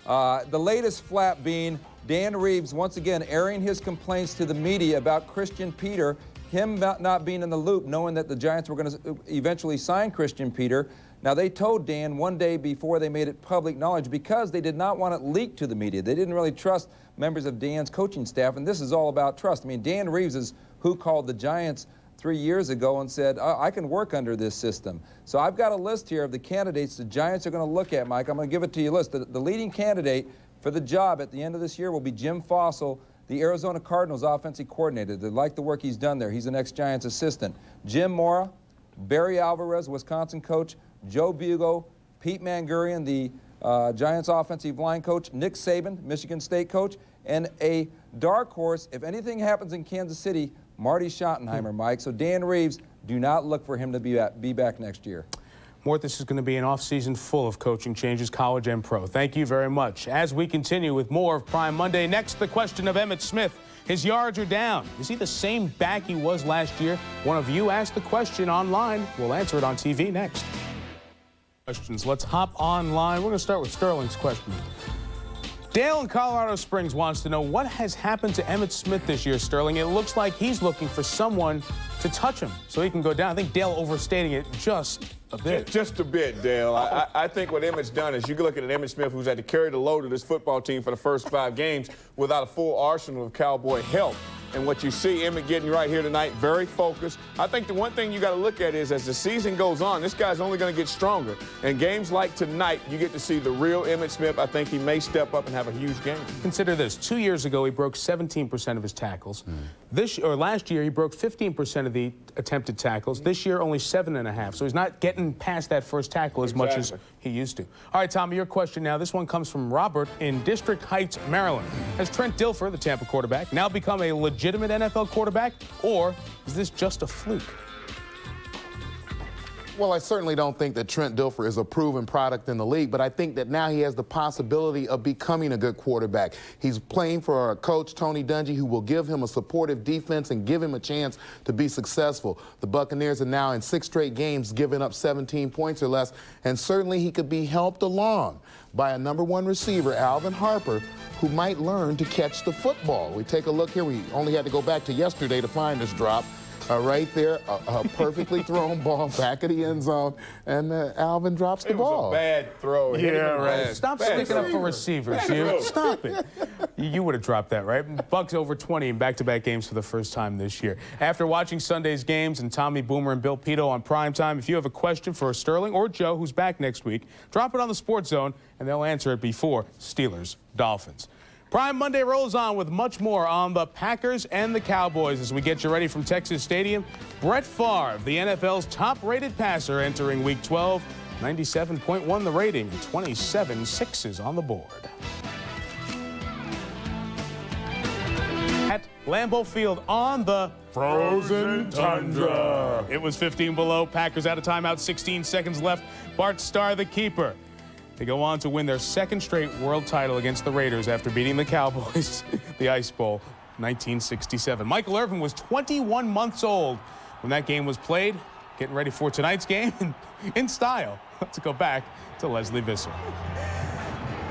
The latest flap being Dan Reeves once again airing his complaints to the media about Christian Peter, him not being in the loop, knowing that the Giants were going to eventually sign Christian Peter. Now, they told Dan one day before they made it public knowledge because they did not want it leaked to the media. They didn't really trust members of Dan's coaching staff, and this is all about trust. I mean, Dan Reeves is who called the Giants 3 years ago and said, I can work under this system. So I've got a list here of the candidates the Giants are going to look at, Mike. I'm going to give it to you list. The leading candidate for the job at the end of this year will be Jim Fossil, the Arizona Cardinals offensive coordinator. They like the work he's done there. He's an ex-Giants assistant. Jim Mora, Barry Alvarez, Wisconsin coach, Joe Bugo, Pete Mangurian, the Giants offensive line coach, Nick Saban, Michigan State coach, and a dark horse, if anything happens in Kansas City, Marty Schottenheimer, Mike. So Dan Reeves, do not look for him to be back next year. Mort, this is going to be an offseason full of coaching changes, college and pro. Thank you very much. As we continue with more of Prime Monday, next, the question of Emmitt Smith. His yards are down. Is he the same back he was last year? One of you asked the question online. We'll answer it on TV next. Questions. Let's hop online. We're going to start with Sterling's question. Dale in Colorado Springs wants to know what has happened to Emmitt Smith this year, Sterling. It looks like he's looking for someone to touch him so he can go down. I think Dale overstating it just a bit. Just a bit, Dale. I think what Emmitt's done is you can look at an Emmitt Smith who's had to carry the load of this football team for the first 5 games without a full arsenal of Cowboy help. And what you see Emmitt getting right here tonight, very focused. I think the one thing you got to look at is as the season goes on, this guy's only going to get stronger. And games like tonight, you get to see the real Emmitt Smith. I think he may step up and have a huge game. Consider this. 2 years ago, he broke 17% of his tackles. Last year, he broke 15% of the attempted tackles. This year, only 7.5. So he's not getting past that first tackle as much as he used to. All right, Tommy, your question now. This one comes from Robert in District Heights, Maryland. Has Trent Dilfer, the Tampa quarterback, now become a legitimate NFL quarterback, or is this just a fluke? Well, I certainly don't think that Trent Dilfer is a proven product in the league, but I think that now he has the possibility of becoming a good quarterback. He's playing for a coach, Tony Dungy, who will give him a supportive defense and give him a chance to be successful. The Buccaneers are now in 6 straight games giving up 17 points or less, and certainly he could be helped along by a #1 receiver, Alvin Harper, who might learn to catch the football. We take a look here. We only had to go back to yesterday to find this drop. Right there, a perfectly thrown ball back of the end zone, and Alvin drops the ball. It was a bad throw. Yeah, right. Stop sticking up for receivers, you. Stop it. You would have dropped that, right? Bucks over 20 in back-to-back games for the first time this year. After watching Sunday's games and Tommy Boomer and Bill Pito on primetime, if you have a question for Sterling or Joe, who's back next week, drop it on the Sports Zone, and they'll answer it before Steelers-Dolphins. Prime Monday rolls on with much more on the Packers and the Cowboys as we get you ready from Texas Stadium. Brett Favre, the NFL's top-rated passer, entering Week 12. 97.1 the rating, 27 sixes on the board. At Lambeau Field on the frozen tundra. It was 15 below. Packers out of timeout, 16 seconds left. Bart Starr, the keeper. They go on to win their 2nd straight world title against the Raiders after beating the Cowboys, the Ice Bowl, 1967. Michael Irvin was 21 months old when that game was played, getting ready for tonight's game in style. Let's go back to Leslie Visser.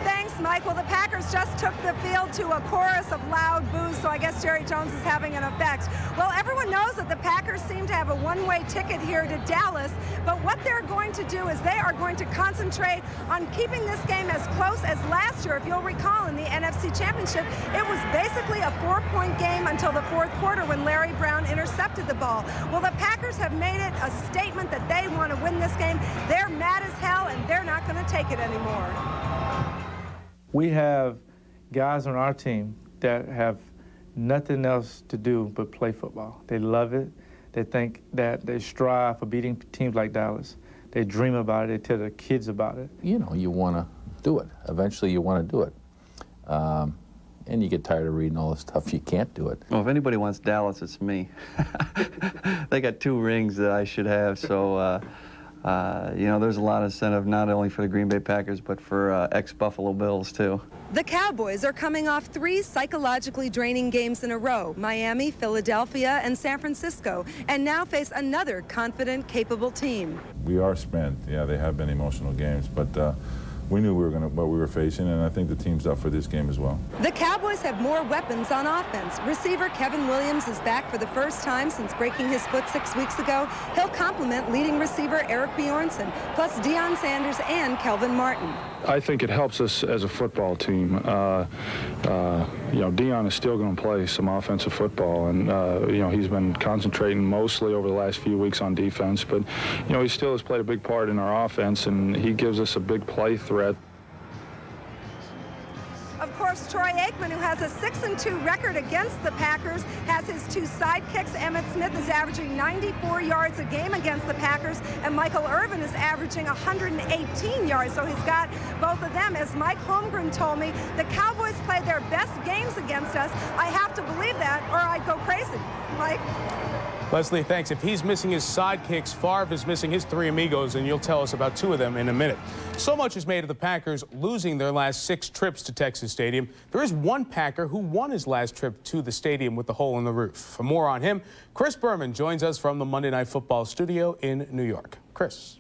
Thanks, Mike. Well, the Packers just took the field to a chorus of loud boos, so I guess Jerry Jones is having an effect. Well, everyone knows that the Packers seem to have a one-way ticket here to Dallas, but what they're going to do is they are going to concentrate on keeping this game as close as last year. If you'll recall, in the NFC Championship, it was basically a 4-point game until the 4th quarter when Larry Brown intercepted the ball. Well, the Packers have made it a statement that they want to win this game. They're mad as hell, and they're not going to take it anymore. We have guys on our team that have nothing else to do but play football. They love it. They think that they strive for beating teams like Dallas. They dream about it. They tell their kids about it. You know, you want to do it. Eventually you want to do it. And you get tired of reading all the stuff you can't do it. Well, if anybody wants Dallas, it's me. They got 2 rings that I should have, so you know, there's a lot of incentive not only for the Green Bay Packers, but for ex-Buffalo Bills, too. The Cowboys are coming off 3 psychologically draining games in a row, Miami, Philadelphia, and San Francisco, and now face another confident, capable team. We are spent. Yeah, they have been emotional games, but we knew what we were facing, and I think the team's up for this game as well. The Cowboys have more weapons on offense. Receiver Kevin Williams is back for the first time since breaking his foot 6 weeks ago. He'll complement leading receiver Eric Bjornson, plus Deion Sanders and Kelvin Martin. I think it helps us as a football team. You know, Deion is still going to play some offensive football, and you know, he's been concentrating mostly over the last few weeks on defense, but you know, he still has played a big part in our offense, and he gives us a big play threat. Of course, Troy Aikman, who has a 6-2 record against the Packers, has his two sidekicks. Emmitt Smith is averaging 94 yards a game against the Packers, and Michael Irvin is averaging 118 yards. So he's got both of them. As Mike Holmgren told me, the Cowboys played their best games against us. I have to believe that, or I'd go crazy. Mike? Leslie, thanks. If he's missing his sidekicks, Favre is missing his three amigos, and you'll tell us about two of them in a minute. So much is made of the Packers losing their last 6 trips to Texas Stadium. There is one Packer who won his last trip to the stadium with the hole in the roof. For more on him, Chris Berman joins us from the Monday Night Football studio in New York. Chris.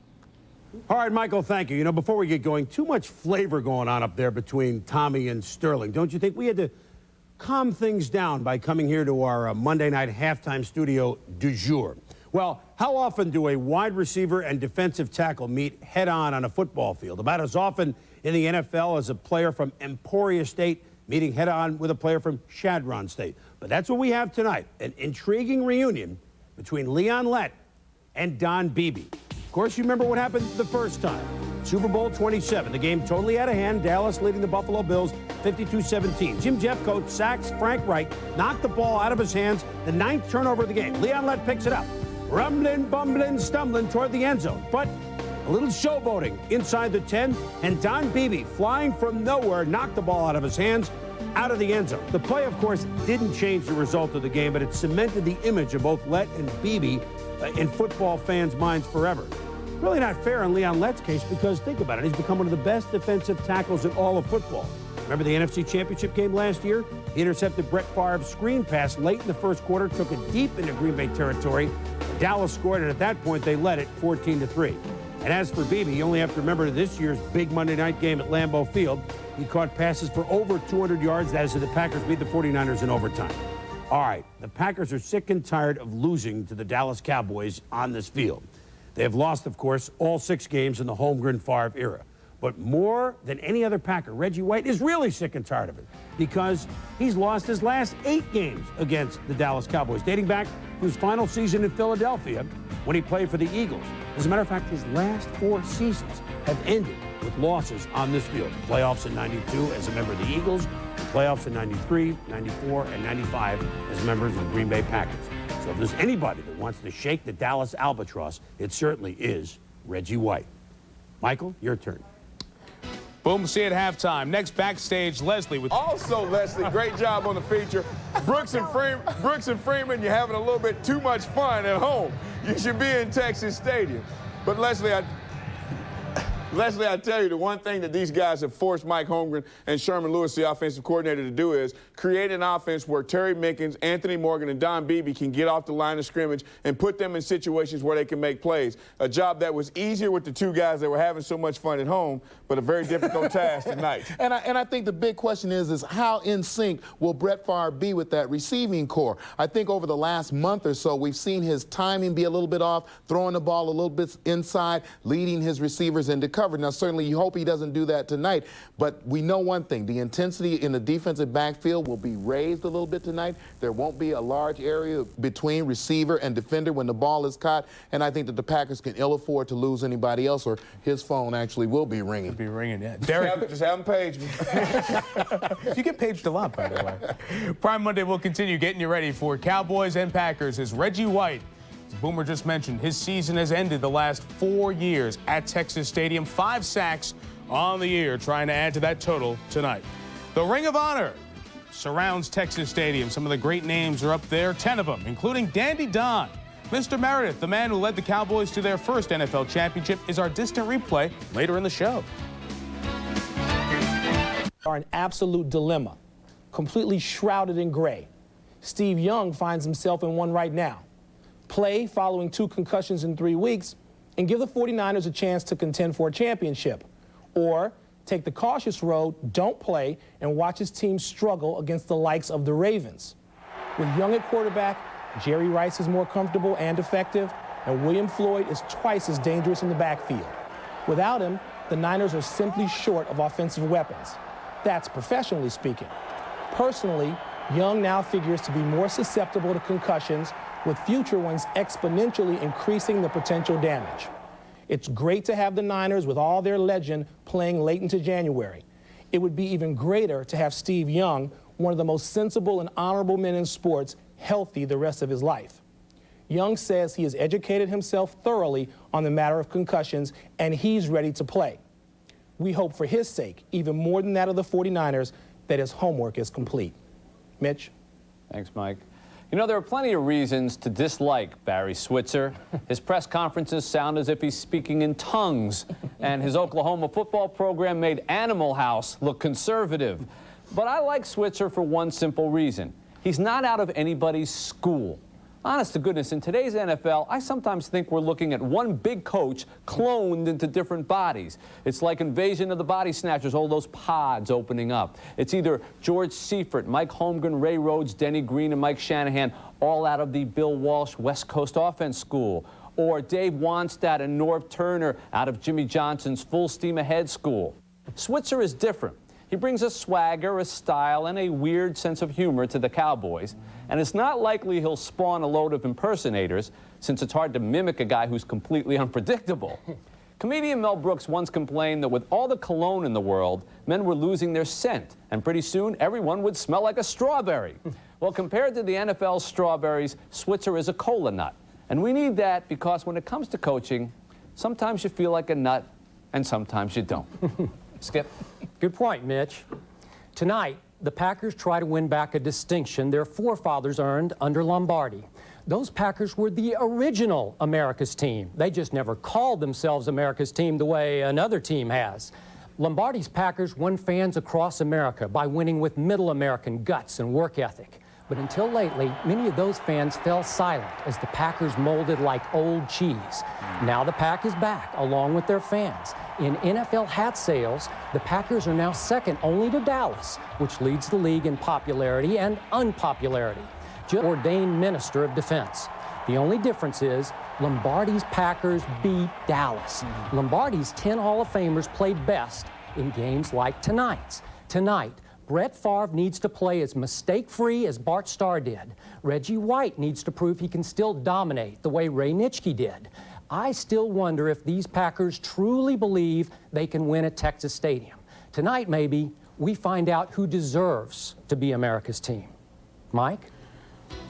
All right, Michael, thank you. You know, before we get going, too much flavor going on up there between Tommy and Sterling. Don't you think we had to calm things down by coming here to our Monday night halftime studio du jour? Well, how often do a wide receiver and defensive tackle meet head-on on a football field? About as often in the NFL as a player from Emporia State meeting head-on with a player from Chadron State. But that's what we have tonight, an intriguing reunion between Leon Lett and Don Beebe. Of course, you remember what happened the first time. Super Bowl 27, the game totally out of hand. Dallas leading the Buffalo Bills 52-17. Jim Jeffcoat sacks Frank Reich, knocked the ball out of his hands, the 9th turnover of the game. Leon Lett picks it up, rumbling, bumbling, stumbling toward the end zone. But a little showboating inside the 10, and Don Beebe, flying from nowhere, knocked the ball out of his hands, out of the end zone. The play, of course, didn't change the result of the game, but it cemented the image of both Lett and Beebe in football fans' minds forever. Really not fair in Leon Lett's case because, think about it, he's become one of the best defensive tackles in all of football. Remember the NFC Championship game last year? He intercepted Brett Favre's screen pass late in the first quarter, took it deep into Green Bay territory. Dallas scored, and at that point, they led it 14-3. And as for Beebe, you only have to remember this year's big Monday night game at Lambeau Field. He caught passes for over 200 yards. That is, the Packers beat the 49ers in overtime. All right, the Packers are sick and tired of losing to the Dallas Cowboys on this field. They have lost, of course, all 6 games in the Holmgren-Favre era. But more than any other Packer, Reggie White is really sick and tired of it because he's lost his last 8 games against the Dallas Cowboys, dating back to his final season in Philadelphia when he played for the Eagles. As a matter of fact, his last 4 seasons have ended with losses on this field. Playoffs in '92 as a member of the Eagles, playoffs in '93, '94, and '95 as members of the Green Bay Packers. So if there's anybody that wants to shake the Dallas Albatross, it certainly is Reggie White. Michael, your turn. Boom, see you at halftime. Next, backstage, Leslie with... Also, Leslie, great job on the feature. Brooks and Freeman, you're having a little bit too much fun at home. You should be in Texas Stadium. But Leslie, I tell you, the one thing that these guys have forced Mike Holmgren and Sherman Lewis, the offensive coordinator, to do is create an offense where Terry Mickens, Anthony Morgan, and Don Beebe can get off the line of scrimmage and put them in situations where they can make plays. A job that was easier with the 2 guys that were having so much fun at home, but a very difficult task tonight. And I think the big question is how in sync will Brett Favre be with that receiving core? I think over the last month or so, we've seen his timing be a little bit off, throwing the ball a little bit inside, leading his receivers into coverage. Now, certainly you hope he doesn't do that tonight, but we know one thing. The intensity in the defensive backfield will be raised a little bit tonight. There won't be a large area between receiver and defender when the ball is caught, and I think that the Packers can ill afford to lose anybody else, or his phone actually will be ringing. It'll be ringing, yeah. Derek, just have him page me. You get paged a lot, by the way. Prime Monday will continue getting you ready for Cowboys and Packers as Reggie White, as Boomer just mentioned, his season has ended the last 4 years at Texas Stadium. 5 sacks on the year, trying to add to that total tonight. The Ring of Honor surrounds Texas Stadium. Some of the great names are up there, 10 of them, including Dandy Don. Mr. Meredith, the man who led the Cowboys to their first NFL championship, is our distant replay later in the show. Are an absolute dilemma, completely shrouded in gray. Steve Young finds himself in one right now. Play following 2 concussions in 3 weeks and give the 49ers a chance to contend for a championship. Or take the cautious road, don't play, and watch his team struggle against the likes of the Ravens. With Young at quarterback, Jerry Rice is more comfortable and effective, and William Floyd is twice as dangerous in the backfield. Without him, the Niners are simply short of offensive weapons. That's professionally speaking. Personally, Young now figures to be more susceptible to concussions, with future ones exponentially increasing the potential damage. It's great to have the Niners, with all their legend, playing late into January. It would be even greater to have Steve Young, one of the most sensible and honorable men in sports, healthy the rest of his life. Young says he has educated himself thoroughly on the matter of concussions, and he's ready to play. We hope for his sake, even more than that of the 49ers, that his homework is complete. Mitch? Thanks, Mike. You know, there are plenty of reasons to dislike Barry Switzer. His press conferences sound as if he's speaking in tongues, and his Oklahoma football program made Animal House look conservative. But I like Switzer for one simple reason. He's not out of anybody's school. Honest to goodness, in today's NFL, I sometimes think we're looking at one big coach cloned into different bodies. It's like Invasion of the Body Snatchers, all those pods opening up. It's either George Seifert, Mike Holmgren, Ray Rhodes, Denny Green, and Mike Shanahan, all out of the Bill Walsh West Coast Offense School. Or Dave Wanstadt and Norv Turner out of Jimmy Johnson's Full Steam Ahead School. Switzer is different. He brings a swagger, a style, and a weird sense of humor to the Cowboys, and it's not likely he'll spawn a load of impersonators, since it's hard to mimic a guy who's completely unpredictable. Comedian Mel Brooks once complained that with all the cologne in the world, men were losing their scent, and pretty soon everyone would smell like a strawberry. Well, compared to the NFL's strawberries, Switzer is a cola nut, and we need that because when it comes to coaching, sometimes you feel like a nut, and sometimes you don't. Skip? Good point, Mitch. Tonight, the Packers try to win back a distinction their forefathers earned under Lombardi. Those Packers were the original America's team. They just never called themselves America's team the way another team has. Lombardi's Packers won fans across America by winning with middle American guts and work ethic. But until lately, many of those fans fell silent as the Packers molded like old cheese. Now the Pack is back, along with their fans. In NFL hat sales, the Packers are now second only to Dallas, which leads the league in popularity and unpopularity. Just ordained Minister of Defense. The only difference is Lombardi's Packers beat Dallas. Lombardi's 10 Hall of Famers played best in games like tonight's. Tonight, Brett Favre needs to play as mistake-free as Bart Starr did. Reggie White needs to prove he can still dominate the way Ray Nitschke did. I still wonder if these Packers truly believe they can win at Texas Stadium. Tonight, maybe, we find out who deserves to be America's team. Mike?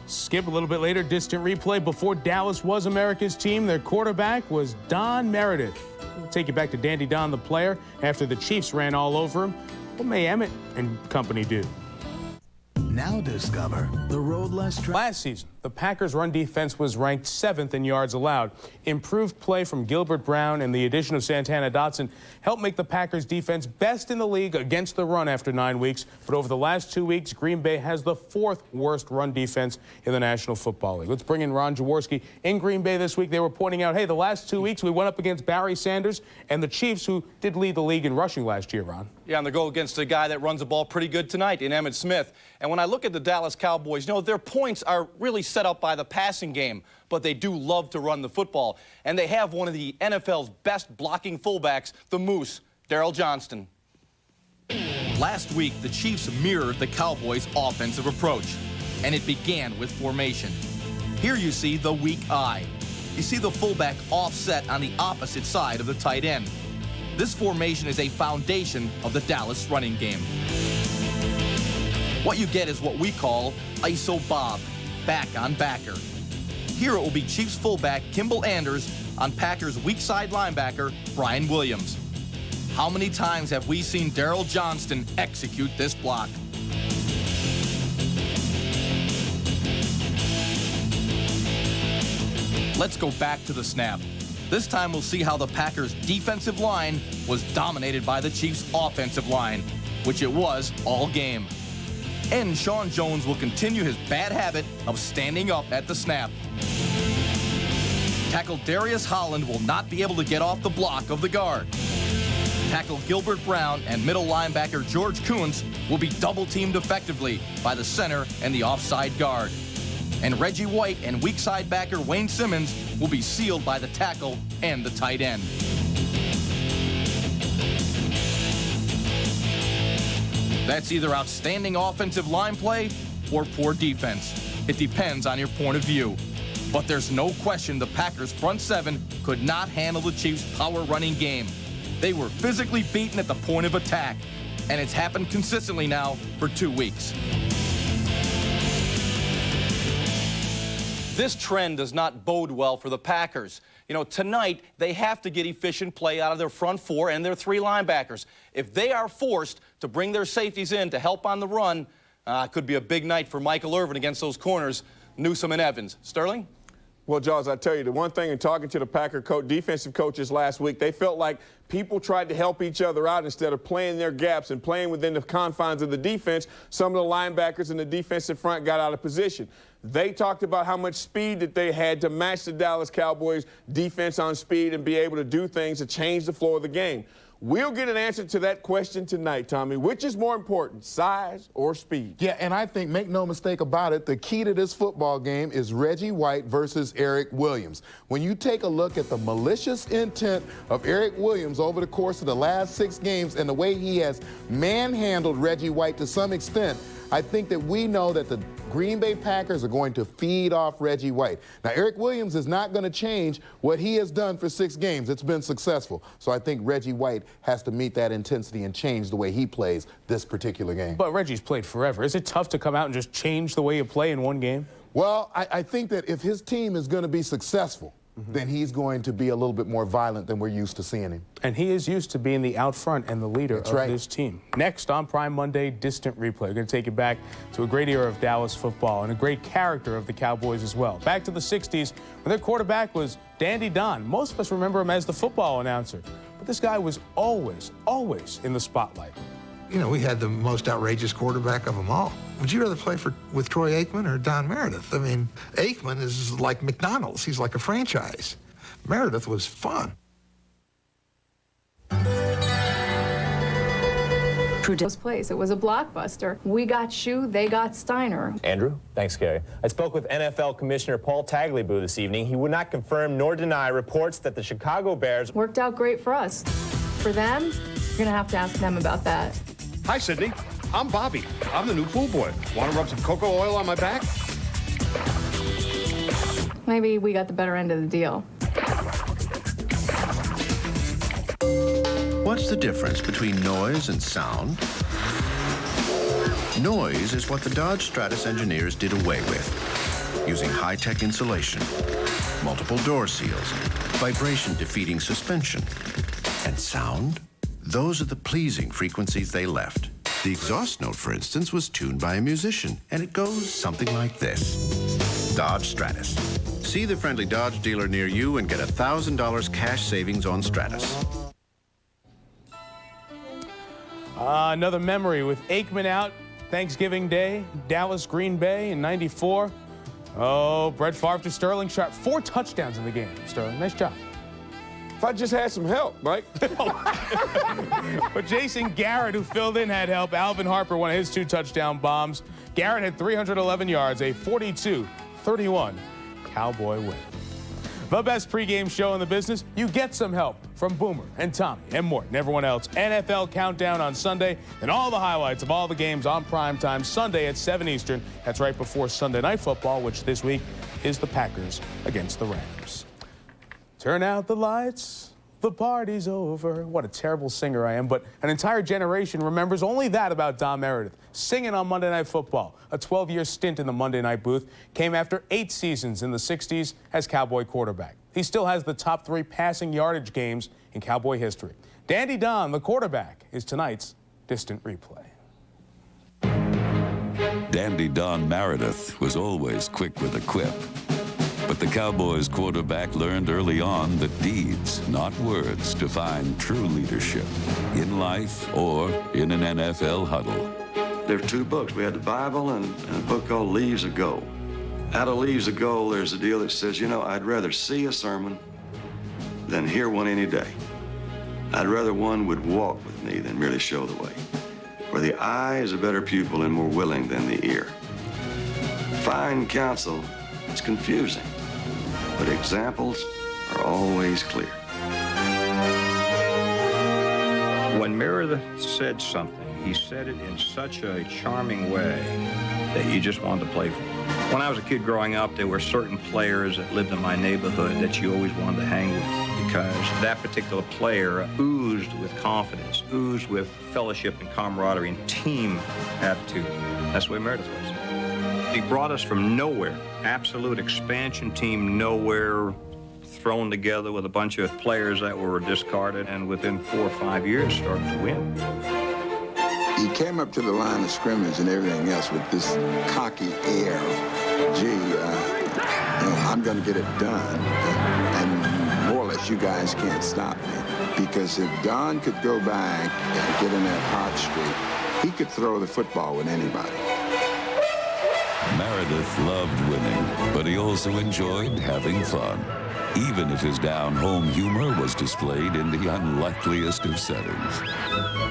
Skip a little bit later, distant replay. Before Dallas was America's team, their quarterback was Don Meredith. We'll take you back to Dandy Don, the player, after the Chiefs ran all over him. What may Emmett and company do? Now discover the road less Last season, the Packers' run defense was ranked 7th in yards allowed. Improved play from Gilbert Brown and the addition of Santana Dotson helped make the Packers' defense best in the league against the run after 9 weeks. But over the last 2 weeks, Green Bay has the 4th worst run defense in the National Football League. Let's bring in Ron Jaworski. In Green Bay this week, they were pointing out, hey, the last 2 weeks we went up against Barry Sanders and the Chiefs, who did lead the league in rushing last year, Ron. Yeah, and they go against a guy that runs the ball pretty good tonight in Emmitt Smith. And when I look at the Dallas Cowboys, you know, their points are really set up by the passing game, but they do love to run the football. And they have one of the NFL's best blocking fullbacks, the Moose, Daryl Johnston. Last week, the Chiefs mirrored the Cowboys' offensive approach, and it began with formation. Here you see the weak eye. You see the fullback offset on the opposite side of the tight end. This formation is a foundation of the Dallas running game. What you get is what we call ISO Bob, back on backer. Here it will be Chiefs fullback Kimball Anders on Packers weak side linebacker Brian Williams. How many times have we seen Daryl Johnston execute this block? Let's go back to the snap. This time we'll see how the Packers' defensive line was dominated by the Chiefs' offensive line, which it was all game. And Sean Jones will continue his bad habit of standing up at the snap. Tackle Darius Holland will not be able to get off the block of the guard. Tackle Gilbert Brown and middle linebacker George Kuntz will be double-teamed effectively by the center and the offside guard. And Reggie White and weak side backer Wayne Simmons will be sealed by the tackle and the tight end. That's either outstanding offensive line play or poor defense. It depends on your point of view. But there's no question the Packers' front seven could not handle the Chiefs' power running game. They were physically beaten at the point of attack, and it's happened consistently now for 2 weeks. This trend does not bode well for the Packers. You know, tonight, they have to get efficient play out of their front four and their 3 linebackers. If they are forced to bring their safeties in to help on the run, it could be a big night for Michael Irvin against those corners, Newsome and Evans. Sterling? Well, Jaws, I tell you, the one thing in talking to the Packer defensive coaches last week, they felt like people tried to help each other out instead of playing their gaps and playing within the confines of the defense. Some of the linebackers in the defensive front got out of position. They talked about how much speed that they had to match the Dallas Cowboys defense on speed and be able to do things to change the flow of the game. We'll get an answer to that question tonight, Tommy. Which is more important, size or speed? Yeah, and I think, make no mistake about it, the key to this football game is Reggie White versus Eric Williams. When you take a look at the malicious intent of Eric Williams over the course of the last 6 games and the way he has manhandled Reggie White to some extent, I think that we know that the Green Bay Packers are going to feed off Reggie White. Now, Eric Williams is not going to change what he has done for 6 games. It's been successful. So I think Reggie White has to meet that intensity and change the way he plays this particular game. But Reggie's played forever. Is it tough to come out and just change the way you play in one game? Well, I think that if his team is going to be successful, then he's going to be a little bit more violent than we're used to seeing him. And he is used to being the out front and the leader of this team. Next on Prime Monday, Distant Replay. We're going to take you back to a great era of Dallas football and a great character of the Cowboys as well. Back to the 60s when their quarterback was Dandy Don. Most of us remember him as the football announcer. But this guy was always, always in the spotlight. You know, we had the most outrageous quarterback of them all. Would you rather play with Troy Aikman or Don Meredith? I mean, Aikman is like McDonald's. He's like a franchise. Meredith was fun. Place. It was a blockbuster. We got Shue, they got Steiner. Andrew? Thanks, Gary. I spoke with NFL Commissioner Paul Tagliabue this evening. He would not confirm nor deny reports that the Chicago Bears worked out great for us. For them, you're going to have to ask them about that. Hi, Sydney. I'm Bobby. I'm the new pool boy. Want to rub some cocoa oil on my back? Maybe we got the better end of the deal. What's the difference between noise and sound? Noise is what the Dodge Stratus engineers did away with, using high-tech insulation, multiple door seals, vibration-defeating suspension. And sound? Those are the pleasing frequencies they left. The exhaust note, for instance, was tuned by a musician, and it goes something like this. Dodge Stratus. See the friendly Dodge dealer near you and get $1,000 cash savings on Stratus. Another memory with Aikman out Thanksgiving Day, Dallas, Green Bay in '94. Oh, Brett Favre to Sterling Sharpe. 4 touchdowns in the game, Sterling. Nice job. If I just had some help, Mike. But Jason Garrett, who filled in, had help. Alvin Harper, one of his 2 touchdown bombs. Garrett had 311 yards, a 42-31 Cowboy win. The best pregame show in the business. You get some help from Boomer and Tommy and Morton and everyone else. NFL Countdown on Sunday and all the highlights of all the games on primetime Sunday at 7 Eastern. That's right before Sunday Night Football, which this week is the Packers against the Rams. Turn out the lights, the party's over. What a terrible singer I am, but an entire generation remembers only that about Don Meredith, singing on Monday Night Football. A 12-year stint in the Monday Night booth came after 8 seasons in the 60s as Cowboy quarterback. He still has the top 3 passing yardage games in Cowboy history. Dandy Don, the quarterback, is tonight's Distant Replay. Dandy Don Meredith was always quick with a quip. But the Cowboys quarterback learned early on that deeds, not words, define true leadership in life or in an NFL huddle. There are 2 books. We had the Bible and a book called Leaves of Gold. Out of Leaves of Gold, there's a deal that says, you know, I'd rather see a sermon than hear one any day. I'd rather one would walk with me than merely show the way. For the eye is a better pupil and more willing than the ear. Fine counsel is confusing, but examples are always clear. When Meredith said something, he said it in such a charming way that you just wanted to play for. When I was a kid growing up, there were certain players that lived in my neighborhood that you always wanted to hang with because that particular player oozed with confidence, oozed with fellowship and camaraderie and team attitude. That's the way Meredith was. He brought us from nowhere, absolute expansion team, nowhere, thrown together with a bunch of players that were discarded, and within 4 or 5 years started to win. He came up to the line of scrimmage and everything else with this cocky air of, gee, I'm going to get it done. And more or less, you guys can't stop me. Because if Don could go back and get in that hot streak, he could throw the football with anybody. Meredith loved winning, but he also enjoyed having fun, even if his down-home humor was displayed in the unlikeliest of settings.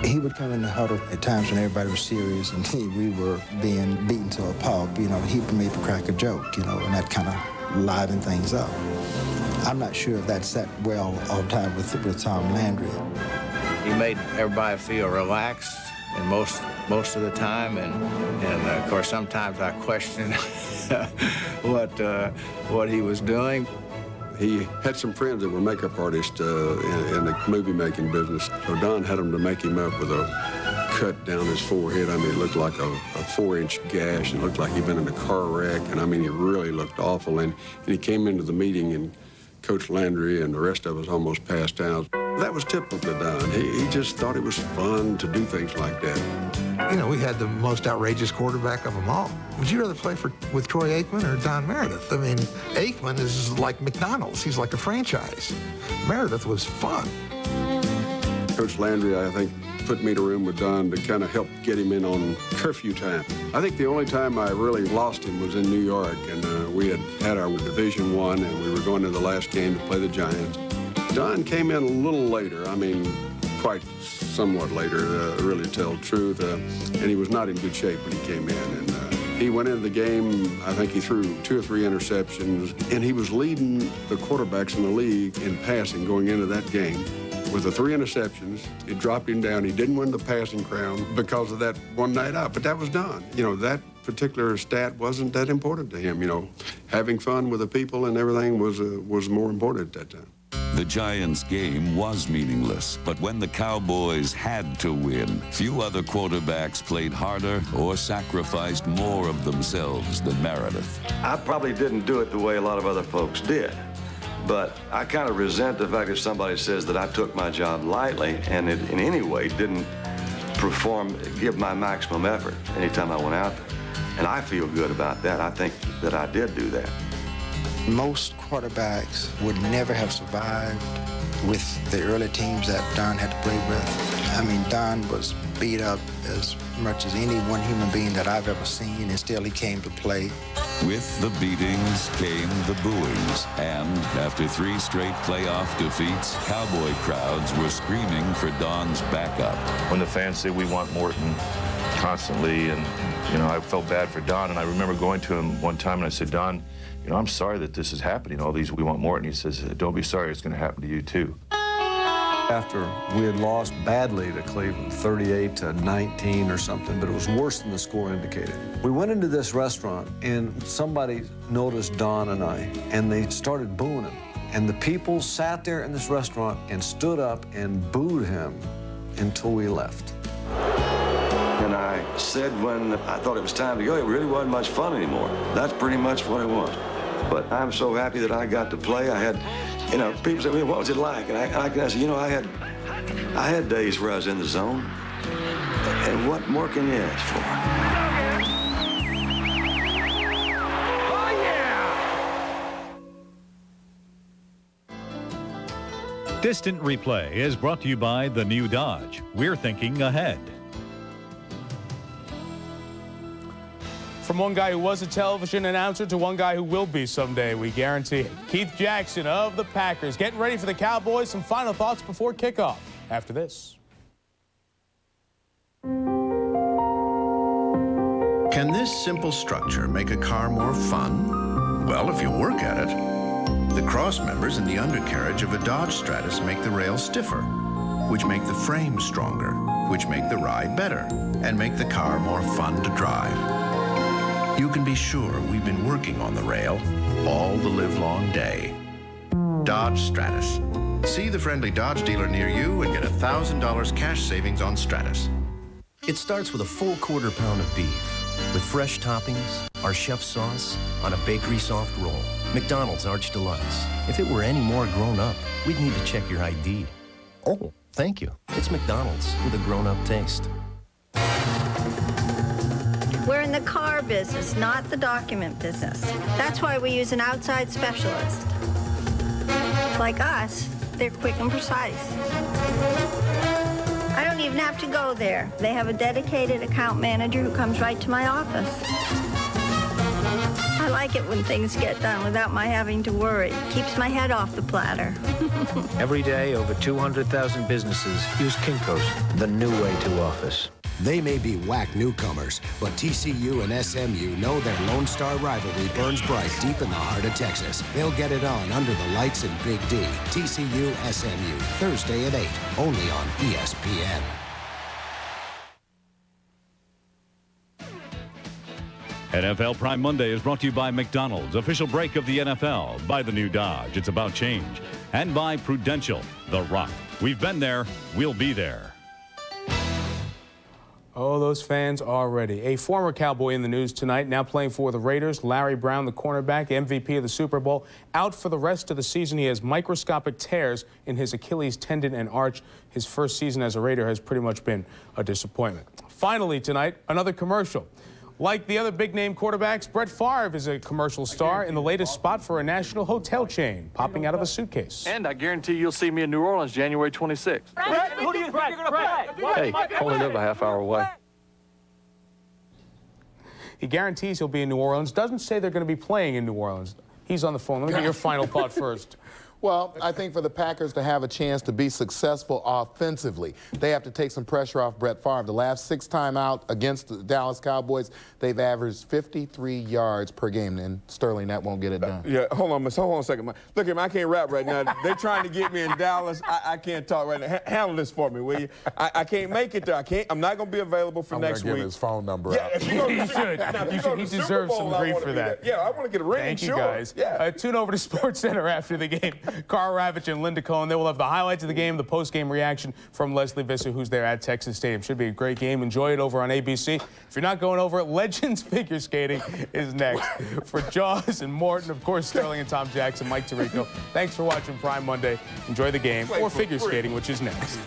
He would come in the huddle at times when everybody was serious and we were being beaten to a pulp. You know, he would maybe crack a joke, you know, and that kind of livened things up. I'm not sure if that sat well all the time with Tom Landry. He made everybody feel relaxed and most of the time, and of course sometimes I questioned what he was doing. He had some friends that were makeup artists in the movie-making business. So Don had them to make him up with a cut down his forehead. I mean, it looked like a 4-inch gash. It looked like he'd been in a car wreck. And I mean, he really looked awful. And he came into the meeting, and Coach Landry and the rest of us almost passed out. That was typical to Don. He just thought it was fun to do things like that. You know, we had the most outrageous quarterback of them all. Would you rather play with Troy Aikman or Don Meredith? I mean, Aikman is like McDonald's. He's like a franchise. Meredith was fun. Coach Landry, I think, put me in a room with Don to kind of help get him in on curfew time. I think the only time I really lost him was in New York, and we had our Division I, and we were going to the last game to play the Giants. Don came in a little later. I mean, quite somewhat later, really to tell the truth, and he was not in good shape when he came in. And he went into the game, I think he threw 2 or 3 interceptions, and he was leading the quarterbacks in the league in passing going into that game. With the 3 interceptions, it dropped him down. He didn't win the passing crown because of that one night out, but that was Don. You know, that particular stat wasn't that important to him. You know, having fun with the people and everything was more important at that time. The Giants' game was meaningless, but when the Cowboys had to win, few other quarterbacks played harder or sacrificed more of themselves than Meredith. I probably didn't do it the way a lot of other folks did, but I kind of resent the fact if somebody says that I took my job lightly and it in any way didn't give my maximum effort anytime I went out there. And I feel good about that. I think that I did do that. Most quarterbacks would never have survived with the early teams that Don had to play with. I mean, Don was beat up as much as any one human being that I've ever seen, and still he came to play. With the beatings came the booings, and after 3 straight playoff defeats, Cowboy crowds were screaming for Don's backup. When the fans say we want Morton constantly, and, you know, I felt bad for Don, and I remember going to him one time and I said, Don, you know, I'm sorry that this is happening, all these we want Morton. He says, don't be sorry, it's going to happen to you too. After we had lost badly to Cleveland, 38-19 or something, but it was worse than the score indicated. We went into this restaurant, and somebody noticed Don and I, and they started booing him. And the people sat there in this restaurant and stood up and booed him until we left. And I said when I thought it was time to go, it really wasn't much fun anymore. That's pretty much what it was. But I'm so happy that I got to play. I had, you know, people say, well, what was it like? And I said, you know, I had days where I was in the zone. And what more can you ask for? Distant Replay is brought to you by the new Dodge. We're thinking ahead. From one guy who was a television announcer to one guy who will be someday, we guarantee it. Keith Jackson of the Packers getting ready for the Cowboys. Some final thoughts before kickoff after this. Can this simple structure make a car more fun? Well, if you work at it. The cross members in the undercarriage of a Dodge Stratus make the rails stiffer, which make the frame stronger, which make the ride better, and make the car more fun to drive. You can be sure we've been working on the rail all the livelong day. Dodge Stratus. See the friendly Dodge dealer near you and get $1,000 cash savings on Stratus. It starts with a full quarter pound of beef, with fresh toppings, our chef sauce, on a bakery soft roll. McDonald's Arch Deluxe. If it were any more grown up, we'd need to check your ID. Oh, thank you. It's McDonald's with a grown-up taste. We're in the car business, not the document business. That's why we use an outside specialist. Like us, they're quick and precise. I don't even have to go there. They have a dedicated account manager who comes right to my office. I like it when things get done without my having to worry. Keeps my head off the platter. Every day, over 200,000 businesses use Kinko's, the new way to office. They may be whack newcomers, but TCU and SMU know their Lone Star rivalry burns bright deep in the heart of Texas. They'll get it on under the lights in Big D. TCU SMU, Thursday at 8, only on ESPN. NFL Prime Monday is brought to you by McDonald's, official break of the NFL, by the new Dodge, it's about change, and by Prudential, The Rock. We've been there, we'll be there. Oh, those fans are ready. A former Cowboy in the news tonight, now playing for the Raiders, Larry Brown, the cornerback, MVP of the Super Bowl, out for the rest of the season. He has microscopic tears in his Achilles tendon and arch. His first season as a Raider has pretty much been a disappointment. Finally tonight, another commercial. Like the other big-name quarterbacks, Brett Favre is a commercial star in the latest spot for a national hotel chain, popping out of a suitcase. And I guarantee you'll see me in New Orleans January 26th. Brett, who do you think you're going to play? Hey, only live a half hour away. He guarantees he'll be in New Orleans, doesn't say they're going to be playing in New Orleans. He's on the phone. Let me get your final thought first. Well, I think for the Packers to have a chance to be successful offensively, they have to take some pressure off Brett Favre. The last 6 times out against the Dallas Cowboys, they've averaged 53 yards per game, and Sterling, that won't get it done. Yeah, hold on a second. Look at me, I can't rap right now. They're trying to get me in Dallas. I can't talk right now. Handle this for me, will you? I can't make it there. I'm not going to be available for next week. I'm going to give his phone number out. If you should. He deserves some grief for that. Yeah, I want to get a ring. Thank you, guys. Yeah. Tune over to SportsCenter after the game. Carl Ravitch and Linda Cohen. They will have the highlights of the game, the post-game reaction from Leslie Visser, who's there at Texas Stadium. Should be a great game. Enjoy it over on ABC. If you're not going over it, Legends Figure Skating is next. For Jaws and Morton, of course, Sterling and Tom Jackson, Mike Tirico. Thanks for watching Prime Monday. Enjoy the game, or figure skating, which is next.